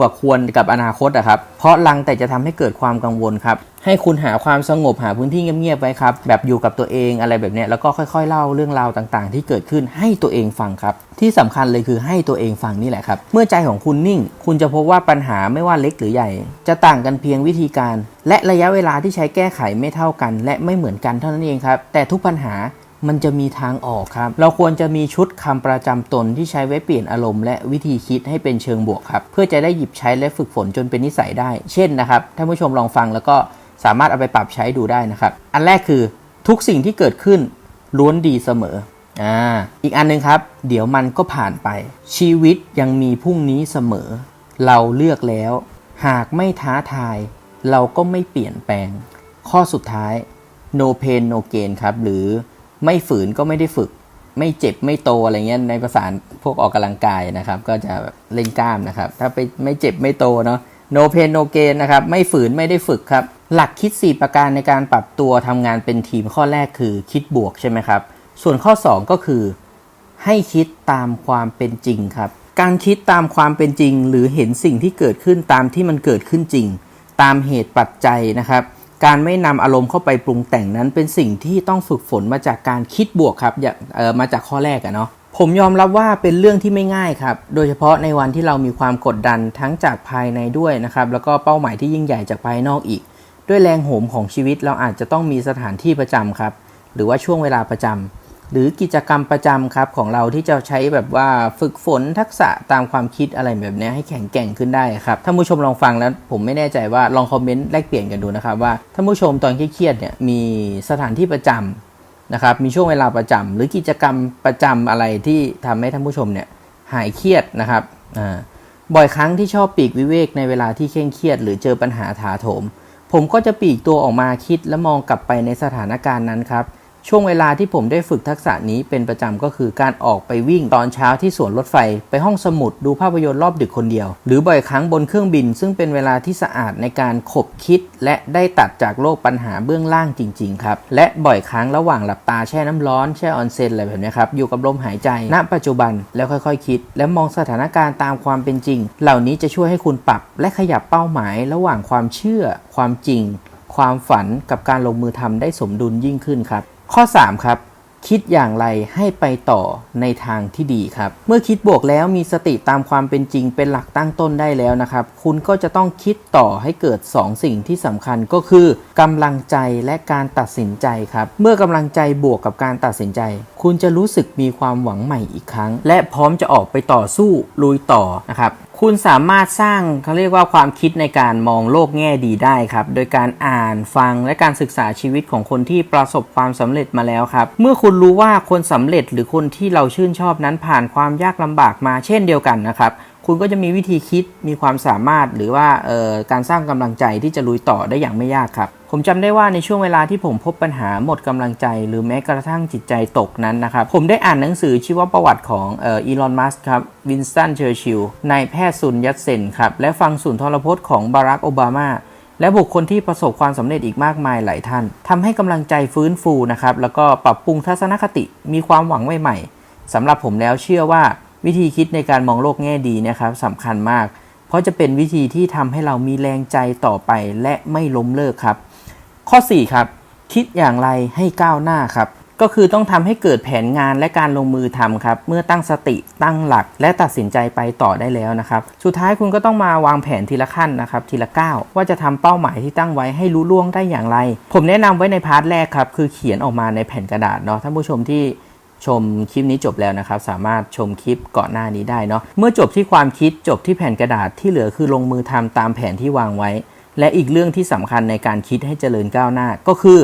าควรกับอนาคตอะครับเพราะลังแต่จะทำให้เกิดความกังวลครับให้คุณหาความสงบหาพื้นที่เงียบๆไว้ครับแบบอยู่กับตัวเองอะไรแบบนี้แล้วก็ค่อยๆเล่าเรื่องราวต่างๆที่เกิดขึ้นให้ตัวเองฟังครับที่สำคัญเลยคือให้ตัวเองฟังนี่แหละครับเมื่อใจของคุณนิ่งคุณจะพบว่าปัญหาไม่ว่าเล็กหรือใหญ่จะต่างกันเพียงวิธีการและระยะเวลาที่ใช้แก้ไขไม่เท่ากันและไม่เหมือนกันเท่านั้นเองครับแต่ทุกปัญหามันจะมีทางออกครับเราควรจะมีชุดคำประจำตนที่ใช้ไว้เปลี่ยนอารมณ์และวิธีคิดให้เป็นเชิงบวกครับเพื่อจะได้หยิบใช้และฝึกฝนจนเป็นนิสัยได้เช่นนะครับท่านผู้ชมลองฟังแล้วก็สามารถเอาไปปรับใช้ดูได้นะครับอันแรกคือทุกสิ่งที่เกิดขึ้นล้วนดีเสมออีกอันนึงครับเดี๋ยวมันก็ผ่านไปชีวิตยังมีพรุ่งนี้เสมอเราเลือกแล้วหากไม่ท้าทายเราก็ไม่เปลี่ยนแปลงข้อสุดท้าย no pain no gain ครับหรือไม่ฝืนก็ไม่ได้ฝึกไม่เจ็บไม่โตอะไรเงี้ยในภาษาพวกออกกำลังกายนะครับก็จะเล่นกล้ามนะครับถ้าไปไม่เจ็บไม่โตเนาะ no pain no gain นะครับไม่ฝืนไม่ได้ฝึกครับหลักคิด4ประการในการปรับตัวทำงานเป็นทีมข้อแรกคือคิดบวกใช่ไหมครับส่วนข้อ2ก็คือให้คิดตามความเป็นจริงครับการคิดตามความเป็นจริงหรือเห็นสิ่งที่เกิดขึ้นตามที่มันเกิดขึ้นจริงตามเหตุปัจจัยนะครับการไม่นำอารมณ์เข้าไปปรุงแต่งนั้นเป็นสิ่งที่ต้องฝึกฝนมาจากการคิดบวกครับมาจากข้อแรกเนาะผมยอมรับว่าเป็นเรื่องที่ไม่ง่ายครับโดยเฉพาะในวันที่เรามีความกดดันทั้งจากภายในด้วยนะครับแล้วก็เป้าหมายที่ยิ่งใหญ่จากภายนอกอีกด้วยแรงโหมของชีวิตเราอาจจะต้องมีสถานที่ประจำครับหรือว่าช่วงเวลาประจำหรือกิจกรรมประจำครับของเราที่จะใช้แบบว่าฝึกฝนทักษะตามความคิดอะไรแบบนี้ให้แข็งแกร่งขึ้นได้ครับท่านผู้ชมลองฟังแล้วผมไม่แน่ใจว่าลองคอมเมนต์แลกเปลี่ยนกันดูนะครับว่าท่านผู้ชมตอนเครียดเนี่ยมีสถานที่ประจำนะครับมีช่วงเวลาประจำหรือกิจกรรมประจำอะไรที่ทำให้ท่านผู้ชมเนี่ยหายเครียดนะครับบ่อยครั้งที่ชอบปลีกวิเวกในเวลาที่เคร่งเครียดหรือเจอปัญหาถาโถมผมก็จะปลีกตัวออกมาคิดและมองกลับไปในสถานการณ์นั้นครับช่วงเวลาที่ผมได้ฝึกทักษะนี้เป็นประจำก็คือการออกไปวิ่งตอนเช้าที่สวนรถไฟไปห้องสมุดดูภาพยนตร์รอบดึกคนเดียวหรือบ่อยครั้งบนเครื่องบินซึ่งเป็นเวลาที่สะอาดในการขบคิดและได้ตัดจากโลกปัญหาเบื้องล่างจริงๆครับและบ่อยครั้งระหว่างหลับตาแช่น้ำร้อนแช่ออนเซ็นอะไรแบบนี้ครับอยู่กับลมหายใจณปัจจุบันแล้วค่อยๆคิดและมองสถานการณ์ตามความเป็นจริงเหล่านี้จะช่วยให้คุณปรับและขยับเป้าหมายระหว่างความเชื่อความจริงความฝันกับการลงมือทำได้สมดุลยิ่งขึ้นครับข้อ3ครับคิดอย่างไรให้ไปต่อในทางที่ดีครับเมื่อคิดบวกแล้วมีสติตามความเป็นจริงเป็นหลักตั้งต้นได้แล้วนะครับคุณก็จะต้องคิดต่อให้เกิด2สิ่งที่สำคัญก็คือกำลังใจและการตัดสินใจครับเมื่อกำลังใจบวกกับการตัดสินใจคุณจะรู้สึกมีความหวังใหม่อีกครั้งและพร้อมจะออกไปต่อสู้ลุยต่อนะครับคุณสามารถสร้างเขาเรียกว่าความคิดในการมองโลกแง่ดีได้ครับโดยการอ่านฟังและการศึกษาชีวิตของคนที่ประสบความสำเร็จมาแล้วครับเมื่อคุณรู้ว่าคนสำเร็จหรือคนที่เราชื่นชอบนั้นผ่านความยากลำบากมาเช่นเดียวกันนะครับคุณก็จะมีวิธีคิดมีความสามารถหรือว่าการสร้างกำลังใจที่จะลุยต่อได้อย่างไม่ยากครับผมจำได้ว่าในช่วงเวลาที่ผมพบปัญหาหมดกำลังใจหรือแม้กระทั่งจิตใจตกนั้นนะครับผมได้อ่านหนังสือชีวประวัติของอีลอน มัสก์ครับวินสตัน เชอร์ชิลล์นายแพทย์ซุนยัตเซนครับและฟังสุนทรพจน์ของบารัก โอบามาและบุคคลที่ประสบความสำเร็จอีกมากมายหลายท่านทำให้กำลังใจฟื้นฟูนะครับแล้วก็ปรับปรุงทัศนคติมีความหวังใหม่ๆสำหรับผมแล้วเชื่อว่าวิธีคิดในการมองโลกแง่ดีนะครับสำคัญมากเพราะจะเป็นวิธีที่ทำให้เรามีแรงใจต่อไปและไม่ล้มเลิกครับข้อ4ครับคิดอย่างไรให้ก้าวหน้าครับก็คือต้องทำให้เกิดแผนงานและการลงมือทำครับเมื่อตั้งสติตั้งหลักและตัดสินใจไปต่อได้แล้วนะครับสุดท้ายคุณก็ต้องมาวางแผนทีละขั้นนะครับทีละก้าวว่าจะทำเป้าหมายที่ตั้งไว้ให้รู้ล่วงได้อย่างไรผมแนะนำไว้ในพาร์ทแรกครับคือเขียนออกมาในแผ่นกระดาษเนาะท่านผู้ชมที่ ชมคลิปนี้จบแล้วนะครับสามารถชมคลิปก่อนหน้านี้ได้เนาะเมื่อจบที่ความคิดจบที่แผ่นกระดาษที่เหลือคือลงมือทำตามแผนที่วางไว้และอีกเรื่องที่สำคัญในการคิดให้เจริญก้าวหน้าก็คือ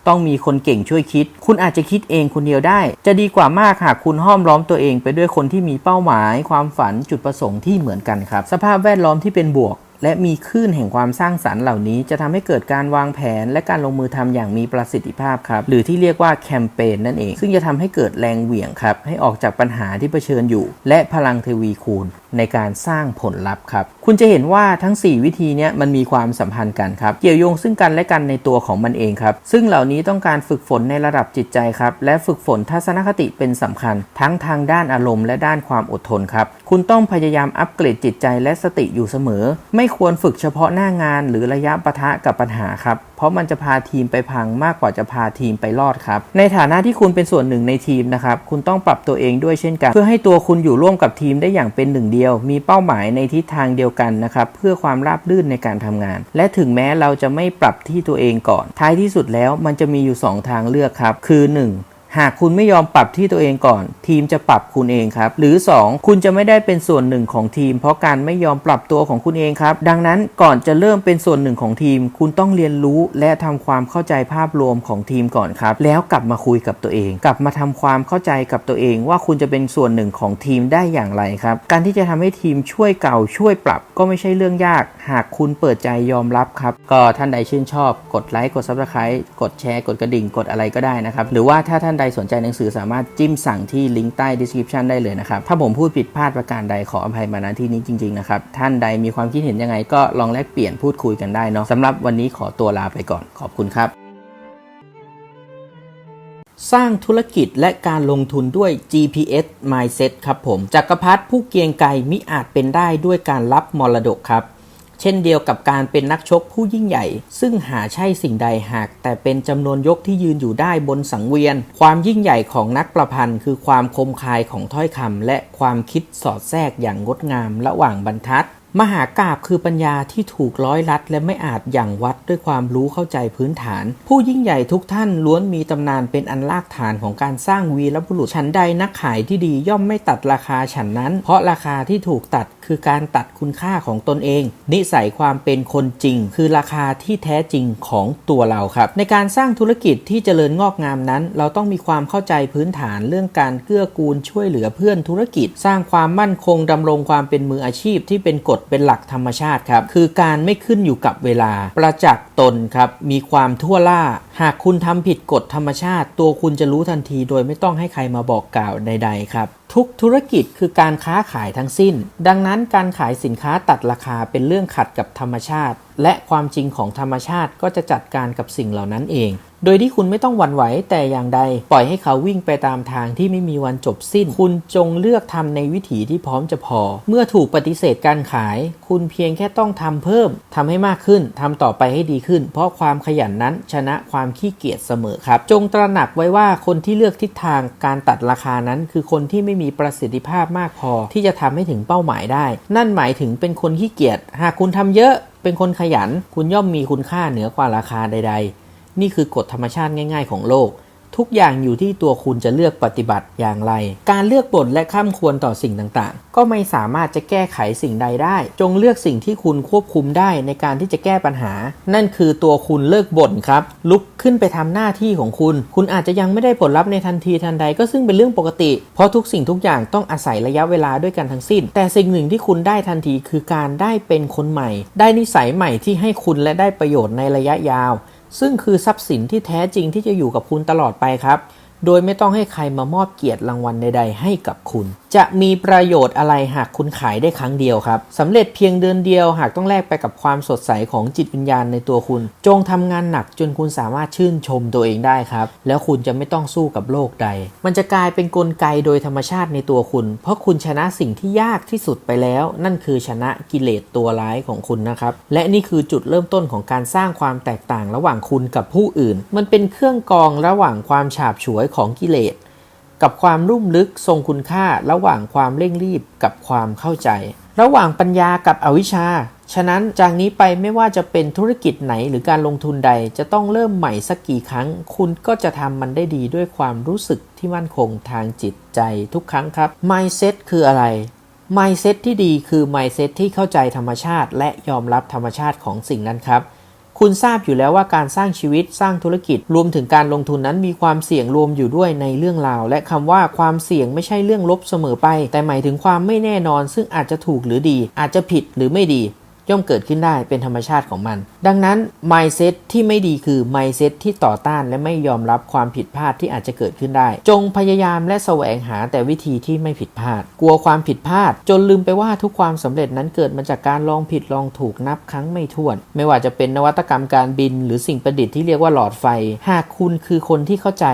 ต้องมีคนเก่งช่วยคิดคุณอาจจะคิดเองคนเดียวได้จะดีกว่ามากหากคุณห้อมล้อมตัวเองไปด้วยคนที่มีเป้าหมายความฝันจุดประสงค์ที่เหมือนกันครับสภาพแวดล้อมที่เป็นบวกและมีคลื่นแห่งความสร้างสรรค์เหล่านี้จะทำให้เกิดการวางแผนและการลงมือทำอย่างมีประสิทธิภาพครับหรือที่เรียกว่าแคมเปญนั่นเองซึ่งจะทำให้เกิดแรงเหวี่ยงครับให้ออกจากปัญหาที่เผชิญอยู่และพลังทวีคูณในการสร้างผลลัพธ์ครับคุณจะเห็นว่าทั้ง4วิธีนี้มันมีความสัมพันธ์กันครับเกี่ยวโยงซึ่งกันและกันในตัวของมันเองครับซึ่งเหล่านี้ต้องการฝึกฝนในระดับจิตใจครับและฝึกฝนทัศนคติเป็นสำคัญทั้งทางด้านอารมณ์และด้านความอดทนครับคุณต้องพยายามอัปเกรดจิตใจและสติอยู่เสมอไม่ควรฝึกเฉพาะหน้างานหรือระยะปะทะกับปัญหาครับเพราะมันจะพาทีมไปพังมากกว่าจะพาทีมไปรอดครับในฐานะที่คุณเป็นส่วนหนึ่งในทีมนะครับคุณต้องปรับตัวเองด้วยเช่นกันเพื่อให้ตัวคุณอยู่ร่วมกับทีมได้อย่างเป็นหนึ่งเดียวมีเป้าหมายในทิศทางเดียวกันนะครับเพื่อความราบรื่นในการทำงานและถึงแม้เราจะไม่ปรับที่ตัวเองก่อนท้ายที่สุดแล้วมันจะมีอยู่2ทางเลือกครับคือ 1หากคุณไม่ยอมปรับที่ตัวเองก่อนทีมจะปรับคุณเองครับหรือ2คุณจะไม่ได้เป็นส่วนหนึ่งของทีมเพราะการไม่ยอมปรับตัวของคุณเองครับดังนั้นก่อนจะเริ่มเป็นส่วนหนึ่งของทีมคุณต้องเรียนรู้และทำความเข้าใจภาพรวมของทีมก่อนครับแล้วกลับมาคุยกับตัวเองกลับมาทำความเข้าใจกับตัวเองว่าคุณจะเป็นส่วนหนึ่งของทีมได้อย่างไรครับการที่จะทำให้ทีมช่วยเก่าช่วยปรับก็ไม่ใช่เรื่องยากหากคุณเปิดใจยอมรับครับก็ท่านใดชื่นชอบกดไลค์กด Subscribe กดแชร์กดกระดิ่งกดอะไรก็ได้นะครับหรือว่าถ้าท่านใดสนใจหนังสือสามารถจิ้มสั่งที่ลิงก์ใต้ description ได้เลยนะครับถ้าผมพูดผิดพลาดประการใดขออภัยมาณที่นี้จริงๆนะครับท่านใดมีความคิดเห็นยังไงก็ลองแลกเปลี่ยนพูดคุยกันได้เนาะสำหรับวันนี้ขอตัวลาไปก่อนขอบคุณครับสร้างธุรกิจและการลงทุนด้วย GPS Mindset ครับผมจักรพรรดิผู้เกรียงไกรมิอาจเป็นได้ด้วยการรับมรดกครับเช่นเดียวกับการเป็นนักชกผู้ยิ่งใหญ่ซึ่งหาใช่สิ่งใดหากแต่เป็นจำนวนยกที่ยืนอยู่ได้บนสังเวียนความยิ่งใหญ่ของนักประพันธ์คือความคมคายของถ้อยคำและความคิดสอดแทรกอย่างงดงามระหว่างบรรทัดมหากาพย์คือปัญญาที่ถูกร้อยลัดและไม่อาจหยั่งวัดด้วยความรู้เข้าใจพื้นฐานผู้ยิ่งใหญ่ทุกท่านล้วนมีตำนานเป็นอันรากฐานของการสร้างวีรบุรุษฉันใดนักขายที่ดีย่อมไม่ตัดราคาฉันนั้นเพราะราคาที่ถูกตัดคือการตัดคุณค่าของตนเองนิสัยความเป็นคนจริงคือราคาที่แท้จริงของตัวเราครับในการสร้างธุรกิจที่เจริญงอกงามนั้นเราต้องมีความเข้าใจพื้นฐานเรื่องการเกื้อกูลช่วยเหลือเพื่อนธุรกิจสร้างความมั่นคงดำรงความเป็นมืออาชีพที่เป็นกฎเป็นหลักธรรมชาติครับคือการไม่ขึ้นอยู่กับเวลาประจักษ์ตนครับมีความทั่วล่าหากคุณทำผิดกฎธรรมชาติตัวคุณจะรู้ทันทีโดยไม่ต้องให้ใครมาบอกกล่าวใดๆครับทุกธุรกิจคือการค้าขายทั้งสิ้นดังนั้นการขายสินค้าตัดราคาเป็นเรื่องขัดกับธรรมชาติและความจริงของธรรมชาติก็จะจัดการกับสิ่งเหล่านั้นเองโดยที่คุณไม่ต้องหวั่นไหวแต่อย่างใดปล่อยให้เขาวิ่งไปตามทางที่ไม่มีวันจบสิ้นคุณจงเลือกทำในวิถีที่พร้อมจะพอเมื่อถูกปฏิเสธการขายคุณเพียงแค่ต้องทำเพิ่มทำให้มากขึ้นทำต่อไปให้ดีขึ้นเพราะความขยันนั้นชนะความขี้เกียจเสมอครับจงตระหนักไว้ว่าคนที่เลือกทิศทางการตัดราคานั้นคือคนที่ไม่มีประสิทธิภาพมากพอที่จะทำให้ถึงเป้าหมายได้นั่นหมายถึงเป็นคนขี้เกียจหากคุณทำเยอะเป็นคนขยันคุณย่อมมีคุณค่าเหนือกว่าราคาใดๆนี่คือกฎธรรมชาติง่ายๆของโลกทุกอย่างอยู่ที่ตัวคุณจะเลือกปฏิบัติอย่างไรการเลือกบ่นและข้ามควรต่อสิ่งต่างๆก็ไม่สามารถจะแก้ไขสิ่งใดได้จงเลือกสิ่งที่คุณควบคุมได้ในการที่จะแก้ปัญหานั่นคือตัวคุณเลิกบ่นครับลุกขึ้นไปทำหน้าที่ของคุณอาจจะยังไม่ได้ผลลัพธ์ในทันทีทันใดก็ซึ่งเป็นเรื่องปกติเพราะทุกสิ่งทุกอย่างต้องอาศัยระยะเวลาด้วยกันทั้งสิ้นแต่สิ่งหนึ่งที่คุณได้ทันทีคือการได้เป็นคนใหม่ได้นิสัยใหม่ที่ให้คุณและได้ประโยชน์ในระยะยาวซึ่งคือทรัพย์สินที่แท้จริงที่จะอยู่กับคุณตลอดไปครับโดยไม่ต้องให้ใครมามอบเกียรติรางวัลใดๆให้กับคุณจะมีประโยชน์อะไรหากคุณขายได้ครั้งเดียวครับสำเร็จเพียงเดือนเดียวหากต้องแลกไปกับความสดใสของจิตวิญญาณในตัวคุณจงทำงานหนักจนคุณสามารถชื่นชมตัวเองได้ครับแล้วคุณจะไม่ต้องสู้กับโลกใดมันจะกลายเป็นกลไกโดยธรรมชาติในตัวคุณเพราะคุณชนะสิ่งที่ยากที่สุดไปแล้วนั่นคือชนะกิเลสตัวร้ายของคุณนะครับและนี่คือจุดเริ่มต้นของการสร้างความแตกต่างระหว่างคุณกับผู้อื่นมันเป็นเครื่องกรองระหว่างความฉาบฉวยของกิเลสกับความลุ่มลึกทรงคุณค่าระหว่างความเร่งรีบกับความเข้าใจระหว่างปัญญากับอวิชชา ฉะนั้นจากนี้ไปไม่ว่าจะเป็นธุรกิจไหนหรือการลงทุนใดจะต้องเริ่มใหม่สักกี่ครั้งคุณก็จะทำมันได้ดีด้วยความรู้สึกที่มั่นคงทางจิตใจทุกครั้งครับ mindset คืออะไร mindset ที่ดีคือ mindset ที่เข้าใจธรรมชาติและยอมรับธรรมชาติของสิ่งนั้นครับคุณทราบอยู่แล้วว่าการสร้างชีวิตสร้างธุรกิจรวมถึงการลงทุนนั้นมีความเสี่ยงรวมอยู่ด้วยในเรื่องราวและคำว่าความเสี่ยงไม่ใช่เรื่องลบเสมอไปแต่หมายถึงความไม่แน่นอนซึ่งอาจจะถูกหรือดีอาจจะผิดหรือไม่ดีย่อมเกิดขึ้นได้เป็นธรรมชาติของมันดังนั้น mindset ที่ไม่ดีคือ mindset ที่ต่อต้านและไม่ยอมรับความผิดพลาดที่อาจจะเกิดขึ้นได้จงพยายามและแสวงหาแต่วิธีที่ไม่ผิดพลาดกลัวความผิดพลาดจนลืมไปว่าทุกความสำเร็จนั้นเกิดมาจากการลองผิดลองถูกนับครั้งไม่ถ้วนไม่ว่าจะเป็นนวัตกรรมการบินหรือสิ่งประดิษฐ์ที่เรียกว่าหลอดไฟหากคุณคือคนที่เข้าใจ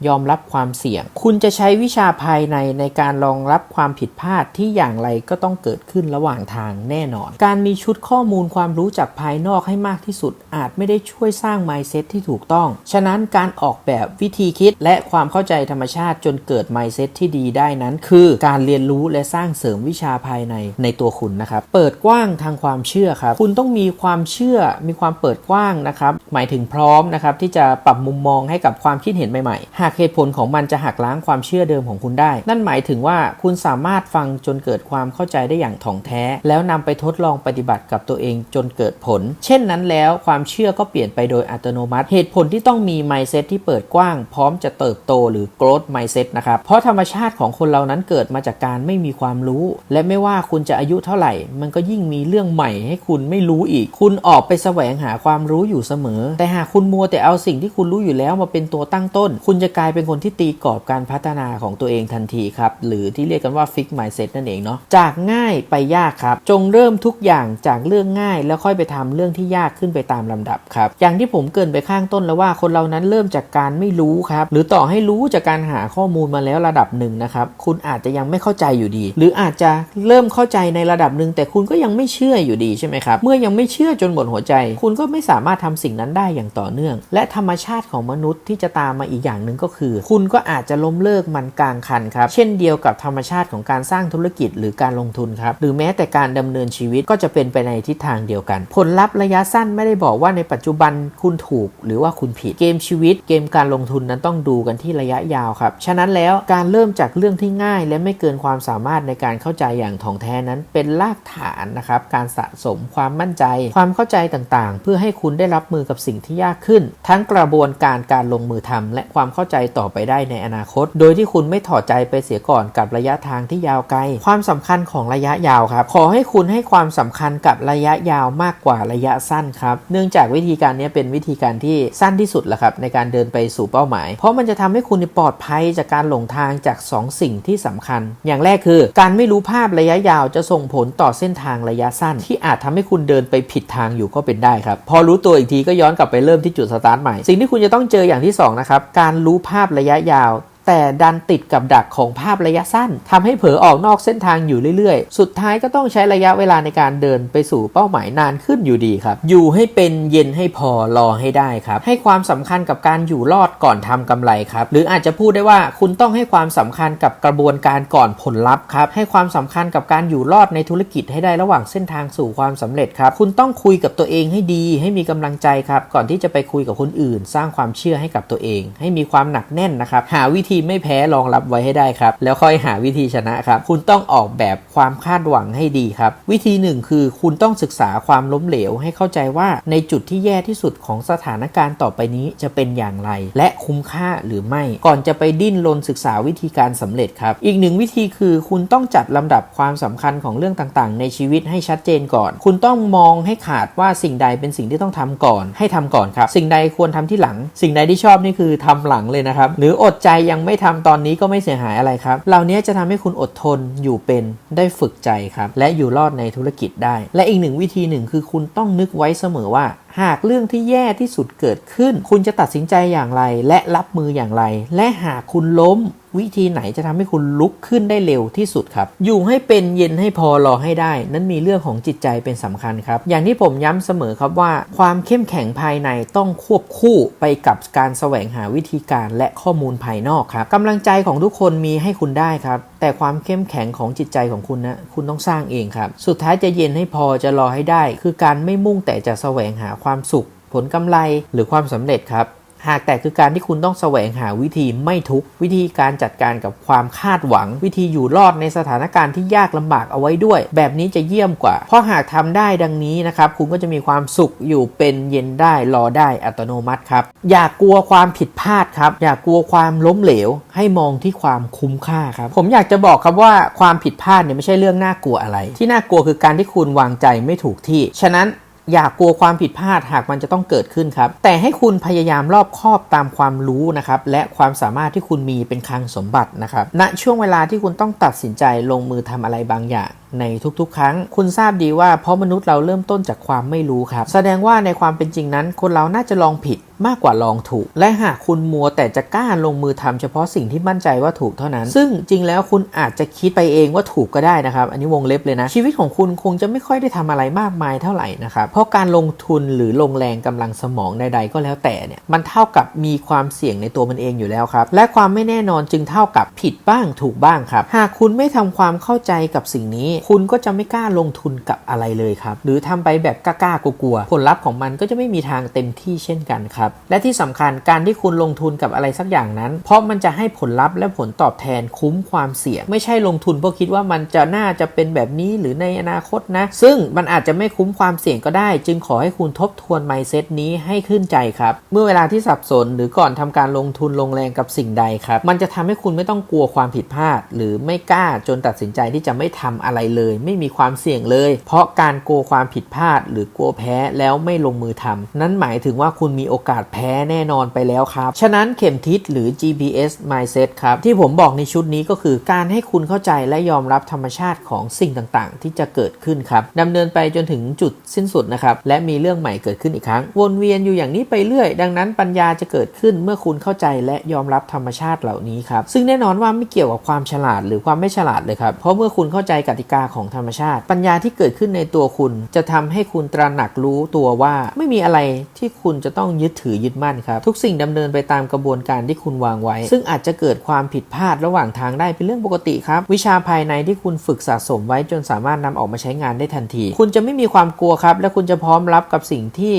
ยอมรับความเสี่ยงคุณจะใช้วิชาภายในการรองรับความผิดพลาดที่อย่างไรก็ต้องเกิดขึ้นระหว่างทางแน่นอนการมีชุดข้อมูลความรู้จากภายนอกให้มากที่สุดอาจไม่ได้ช่วยสร้าง mindset ที่ถูกต้องฉะนั้นการออกแบบวิธีคิดและความเข้าใจธรรมชาติจนเกิด mindset ที่ดีได้นั้นคือการเรียนรู้และสร้างเสริมวิชาภายในตัวคุณนะครับเปิดกว้างทางความเชื่อครับคุณต้องมีความเชื่อมีความเปิดกว้างนะครับหมายถึงพร้อมนะครับที่จะปรับมุมมองให้กับความคิดเห็นใหม่ๆเหตุผลของมันจะหักล้างความเชื่อเดิมของคุณได้นั่นหมายถึงว่าคุณสามารถฟังจนเกิดความเข้าใจได้อย่างถ่องแท้แล้วนำไปทดลองปฏิบัติกับตัวเองจนเกิดผลเช่นนั้นแล้วความเชื่อก็เปลี่ยนไปโดยอัตโนมัติเหตุผลที่ต้องมี mindset ที่เปิดกว้างพร้อมจะเติบโตหรือ growth mindset นะครับเพราะธรรมชาติของคนเรานั้นเกิดมาจากการไม่มีความรู้และไม่ว่าคุณจะอายุเท่าไหร่มันก็ยิ่งมีเรื่องใหม่ให้คุณไม่รู้อีกคุณออกไปแสวงหาความรู้อยู่เสมอแต่หากคุณมัวแต่เอาสิ่งที่คุณรู้อยู่แล้วมาเป็นตัวตั้งต้นคุณจะกลายเป็นคนที่ตีกรอบการพัฒนาของตัวเองทันทีครับหรือที่เรียกกันว่า fix mindset นั่นเองเนาะจากง่ายไปยากครับจงเริ่มทุกอย่างจากเรื่องง่ายแล้วค่อยไปทำเรื่องที่ยากขึ้นไปตามลำดับครับอย่างที่ผมเกริ่นไปข้างต้นแล้วว่าคนเรานั้นเริ่มจากการไม่รู้ครับหรือต่อให้รู้จากการหาข้อมูลมาแล้วระดับหนึ่งนะครับคุณอาจจะยังไม่เข้าใจอยู่ดีหรืออาจจะเริ่มเข้าใจในระดับหนึ่งแต่คุณก็ยังไม่เชื่ออยู่ดีใช่ไหมครับเมื่อยังไม่เชื่อจนหมดหัวใจคุณก็ไม่สามารถทำสิ่งนั้นได้อย่างต่อเนื่องและธรรมชาติของมนุษย์ที่จะตามมาอีกอย่างหนึ่งก็คือคุณก็อาจจะล้มเลิกมันกลางคันครับเช่นเดียวกับธรรมชาติของการสร้างธุรกิจหรือการลงทุนครับหรือแม้แต่การดำเนินชีวิตก็จะเป็นไปในทิศทางเดียวกันผลลัพธ์ระยะสั้นไม่ได้บอกว่าในปัจจุบันคุณถูกหรือว่าคุณผิดเกมชีวิตเกมการลงทุนนั้นต้องดูกันที่ระยะยาวครับฉะนั้นแล้วการเริ่มจากเรื่องที่ง่ายและไม่เกินความสามารถในการเข้าใจอย่างถ่องแท้นั้นเป็นรากฐานนะครับการสะสมความมั่นใจความเข้าใจต่างๆเพื่อให้คุณได้รับมือกับสิ่งที่ยากขึ้นทั้งกระบวนการลงมือทำและความเข้าใจต่อไปได้ในอนาคตโดยที่คุณไม่ถอดใจไปเสียก่อนกับระยะทางที่ยาวไกลความสำคัญของระยะยาวครับขอให้คุณให้ความสำคัญกับระยะยาวมากกว่าระยะสั้นครับเนื่องจากวิธีการนี้เป็นวิธีการที่สั้นที่สุดแหละครับในการเดินไปสู่เป้าหมายเพราะมันจะทำให้คุณปลอดภัยจากการหลงทางจาก2 สิ่งที่สำคัญอย่างแรกคือการไม่รู้ภาพระยะยาวจะส่งผลต่อเส้นทางระยะสั้นที่อาจทำให้คุณเดินไปผิดทางอยู่ก็เป็นได้ครับพอรู้ตัวอีกทีก็ย้อนกลับไปเริ่มที่จุดสตาร์ทใหม่สิ่งที่คุณจะต้องเจออย่างที่2นะครับการรู้ภาพระยะยาวแต่ดันติดกับดักของภาพระยะสั้นทำให้เผลอออกนอกเส้นทางอยู่เรื่อยๆสุดท้ายก็ต้องใช้ระยะเวลาในการเดินไปสู่เป้าหมายนานขึ้นอยู่ดีครับอยู่ให้เป็นเย็นให้พอรอให้ได้ครับให้ความสำคัญกับการอยู่รอดก่อนทำกำไรครับหรืออาจจะพูดได้ว่าคุณต้องให้ความสำคัญกับกระบวนการก่อนผลลัพธ์ครับให้ความสำคัญกับการอยู่รอดในธุรกิจให้ได้ระหว่างเส้นทางสู่ความสำเร็จครับคุณต้องคุยกับตัวเองให้ดีให้มีกำลังใจครับก่อนที่จะไปคุยกับคนอื่นสร้างความเชื่อให้กับตัวเองให้มีความหนักแน่นนะครับหาวิธีไม่แพ้รองรับไว้ให้ได้ครับแล้วค่อยหาวิธีชนะครับคุณต้องออกแบบความคาดหวังให้ดีครับวิธี1คือคุณต้องศึกษาความล้มเหลวให้เข้าใจว่าในจุดที่แย่ที่สุดของสถานการณ์ต่อไปนี้จะเป็นอย่างไรและคุ้มค่าหรือไม่ก่อนจะไปดิ้นรนศึกษาวิธีการสำเร็จครับอีก1วิธีคือคุณต้องจัดลำดับความสำคัญของเรื่องต่างๆในชีวิตให้ชัดเจนก่อนคุณต้องมองให้ขาดว่าสิ่งใดเป็นสิ่งที่ต้องทำก่อนให้ทำก่อนครับสิ่งใดควรทำที่หลังสิ่งใดที่ชอบนี่คือทำหลังเลยนะครับหรืออดใจยังไม่ทำตอนนี้ก็ไม่เสียหายอะไรครับเหล่านี้จะทำให้คุณอดทนอยู่เป็นได้ฝึกใจครับและอยู่รอดในธุรกิจได้และอีก1วิธีคือคุณต้องนึกไว้เสมอว่า หากเรื่องที่แย่ที่สุดเกิดขึ้นคุณจะตัดสินใจอย่างไรและรับมืออย่างไรและหากคุณล้มวิธีไหนจะทำให้คุณลุกขึ้นได้เร็วที่สุดครับอยู่ให้เป็นเย็นให้พอรอให้ได้นั้นมีเรื่องของจิตใจเป็นสำคัญครับอย่างที่ผมย้ำเสมอครับว่าความเข้มแข็งภายในต้องควบคู่ไปกับการแสวงหาวิธีการและข้อมูลภายนอกครับกำลังใจของทุกคนมีให้คุณได้ครับแต่ความเข้มแข็งของจิตใจของคุณนะคุณต้องสร้างเองครับสุดท้ายจะเย็นให้พอจะรอให้ได้คือการไม่มุ่งแต่จะแสวงหาความสุขผลกำไรหรือความสำเร็จครับหากแต่คือการที่คุณต้องแสวงหาวิธีไม่ทุกข์วิธีการจัดการกับความคาดหวังวิธีอยู่รอดในสถานการณ์ที่ยากลำบากเอาไว้ด้วยแบบนี้จะเยี่ยมกว่าเพราะหากทำได้ดังนี้นะครับคุณก็จะมีความสุขอยู่เป็นเย็นได้รอได้อัตโนมัติครับอย่ากลัวความผิดพลาดครับอย่ากลัวความล้มเหลวให้มองที่ความคุ้มค่าครับผมอยากจะบอกครับว่าความผิดพลาดเนี่ยไม่ใช่เรื่องน่ากลัวอะไรที่น่ากลัวคือการที่คุณวางใจไม่ถูกที่ฉะนั้นอย่ากลัวความผิดพลาดหากมันจะต้องเกิดขึ้นครับแต่ให้คุณพยายามรอบคอบตามความรู้นะครับและความสามารถที่คุณมีเป็นคลังสมบัตินะครับณช่วงเวลาที่คุณต้องตัดสินใจลงมือทำอะไรบางอย่างในทุกๆครั้งคุณทราบดีว่าเพราะมนุษย์เราเริ่มต้นจากความไม่รู้ครับแสดงว่าในความเป็นจริงนั้นคนเราน่าจะลองผิดมากกว่าลองถูกและหากคุณมัวแต่จะกล้าลงมือทำเฉพาะสิ่งที่มั่นใจว่าถูกเท่านั้นซึ่งจริงแล้วคุณอาจจะคิดไปเองว่าถูกก็ได้นะครับอันนี้วงเล็บเลยนะชีวิตของคุณคงจะไม่ค่อยได้ทำอะไรมากมายเท่าไหร่นะครับเพราะการลงทุนหรือลงแรงกำลังสมองใดๆก็แล้วแต่เนี่ยมันเท่ากับมีความเสี่ยงในตัวมันเองอยู่แล้วครับและความไม่แน่นอนจึงเท่ากับผิดบ้างถูกบ้างครับหากคุณไม่ทำความเข้าใจกับสิ่งนี้คุณก็จะไม่กล้าลงทุนกับอะไรเลยครับหรือทำไปแบบกล้ากลัวๆผลลัพธ์ของมันก็จะไม่มีทางเต็มที่เช่นกันครับและที่สำคัญการที่คุณลงทุนกับอะไรสักอย่างนั้นเพราะมันจะให้ผลลัพธ์และผลตอบแทนคุ้มความเสี่ยงไม่ใช่ลงทุนเพราะคิดว่ามันจะน่าจะเป็นแบบนี้หรือในอนาคตนะซึ่งมันอาจจะไม่คุ้มความเสี่ยงก็ได้จึงขอให้คุณทบทวน mindset นี้ให้ขึ้นใจครับเมื่อเวลาที่สับสนหรือก่อนทำการลงทุนลงแรงกับสิ่งใดครับมันจะทำให้คุณไม่ต้องกลัวความผิดพลาดหรือไม่กล้าจนตัดสินใจที่จะไม่ทำอะไรเลยไม่มีความเสี่ยงเลยเพราะการกลัวความผิดพลาดหรือกลัวแพ้แล้วไม่ลงมือทำนั้นหมายถึงว่าคุณมีโอกาสแพ้แน่นอนไปแล้วครับฉะนั้นเข็มทิศหรือ GPS mindset ครับที่ผมบอกในชุดนี้ก็คือการให้คุณเข้าใจและยอมรับธรรมชาติของสิ่งต่างๆที่จะเกิดขึ้นครับดำเนินไปจนถึงจุดสิ้นสุดนะครับและมีเรื่องใหม่เกิดขึ้นอีกครั้งวนเวียนอยู่อย่างนี้ไปเรื่อยดังนั้นปัญญาจะเกิดขึ้นเมื่อคุณเข้าใจและยอมรับธรรมชาติเหล่านี้ครับซึ่งแน่นอนว่าไม่เกี่ยวกับความฉลาดหรือความไม่ฉลาดเลยครับเพราะเมื่อคุณเข้าใจกติกาของธรรมชาติปัญญาที่เกิดขึ้นในตัวคุณจะทำให้คุณตระหนักรู้ตัวว่าไม่มีอะไรที่คุณจะต้องยึดถือยึดมั่นครับทุกสิ่งดำเนินไปตามกระบวนการที่คุณวางไว้ซึ่งอาจจะเกิดความผิดพลาดระหว่างทางได้เป็นเรื่องปกติครับวิชาภายในที่คุณฝึกสะสมไว้จนสามารถนำออกมาใช้งานได้ทันทีคุณจะไม่มีความกลัวครับและคุณจะพร้อมรับกับสิ่งที่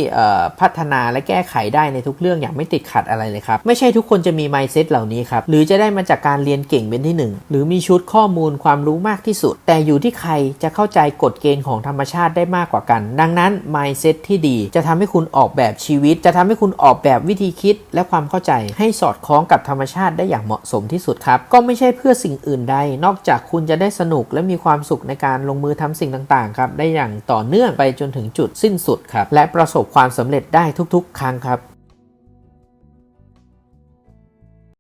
พัฒนาและแก้ไขได้ในทุกเรื่องอย่างไม่ติดขัดอะไรเลยครับไม่ใช่ทุกคนจะมี mindset เหล่านี้ครับหรือจะได้มาจากการเรียนเก่งเป็นที่หนึ่งหรือมีชุดข้อมูลความรู้มากที่สุดแต่อยู่ที่ใครจะเข้าใจกฎเกณฑ์ของธรรมชาติได้มากกว่ากันดังนั้น mindset ที่ดีจะทำให้คุณออกแบบชีวิตจะทำให้คุณออกแบบวิธีคิดและความเข้าใจให้สอดคล้องกับธรรมชาติได้อย่างเหมาะสมที่สุดครับก็ไม่ใช่เพื่อสิ่งอื่นใดนอกจากคุณจะได้สนุกและมีความสุขในการลงมือทำสิ่งต่างๆครับได้อย่างต่อเนื่องไปจนถึงจุดสิ้นสุดครับและประสบความสำเร็จได้ทุกๆครั้งครับ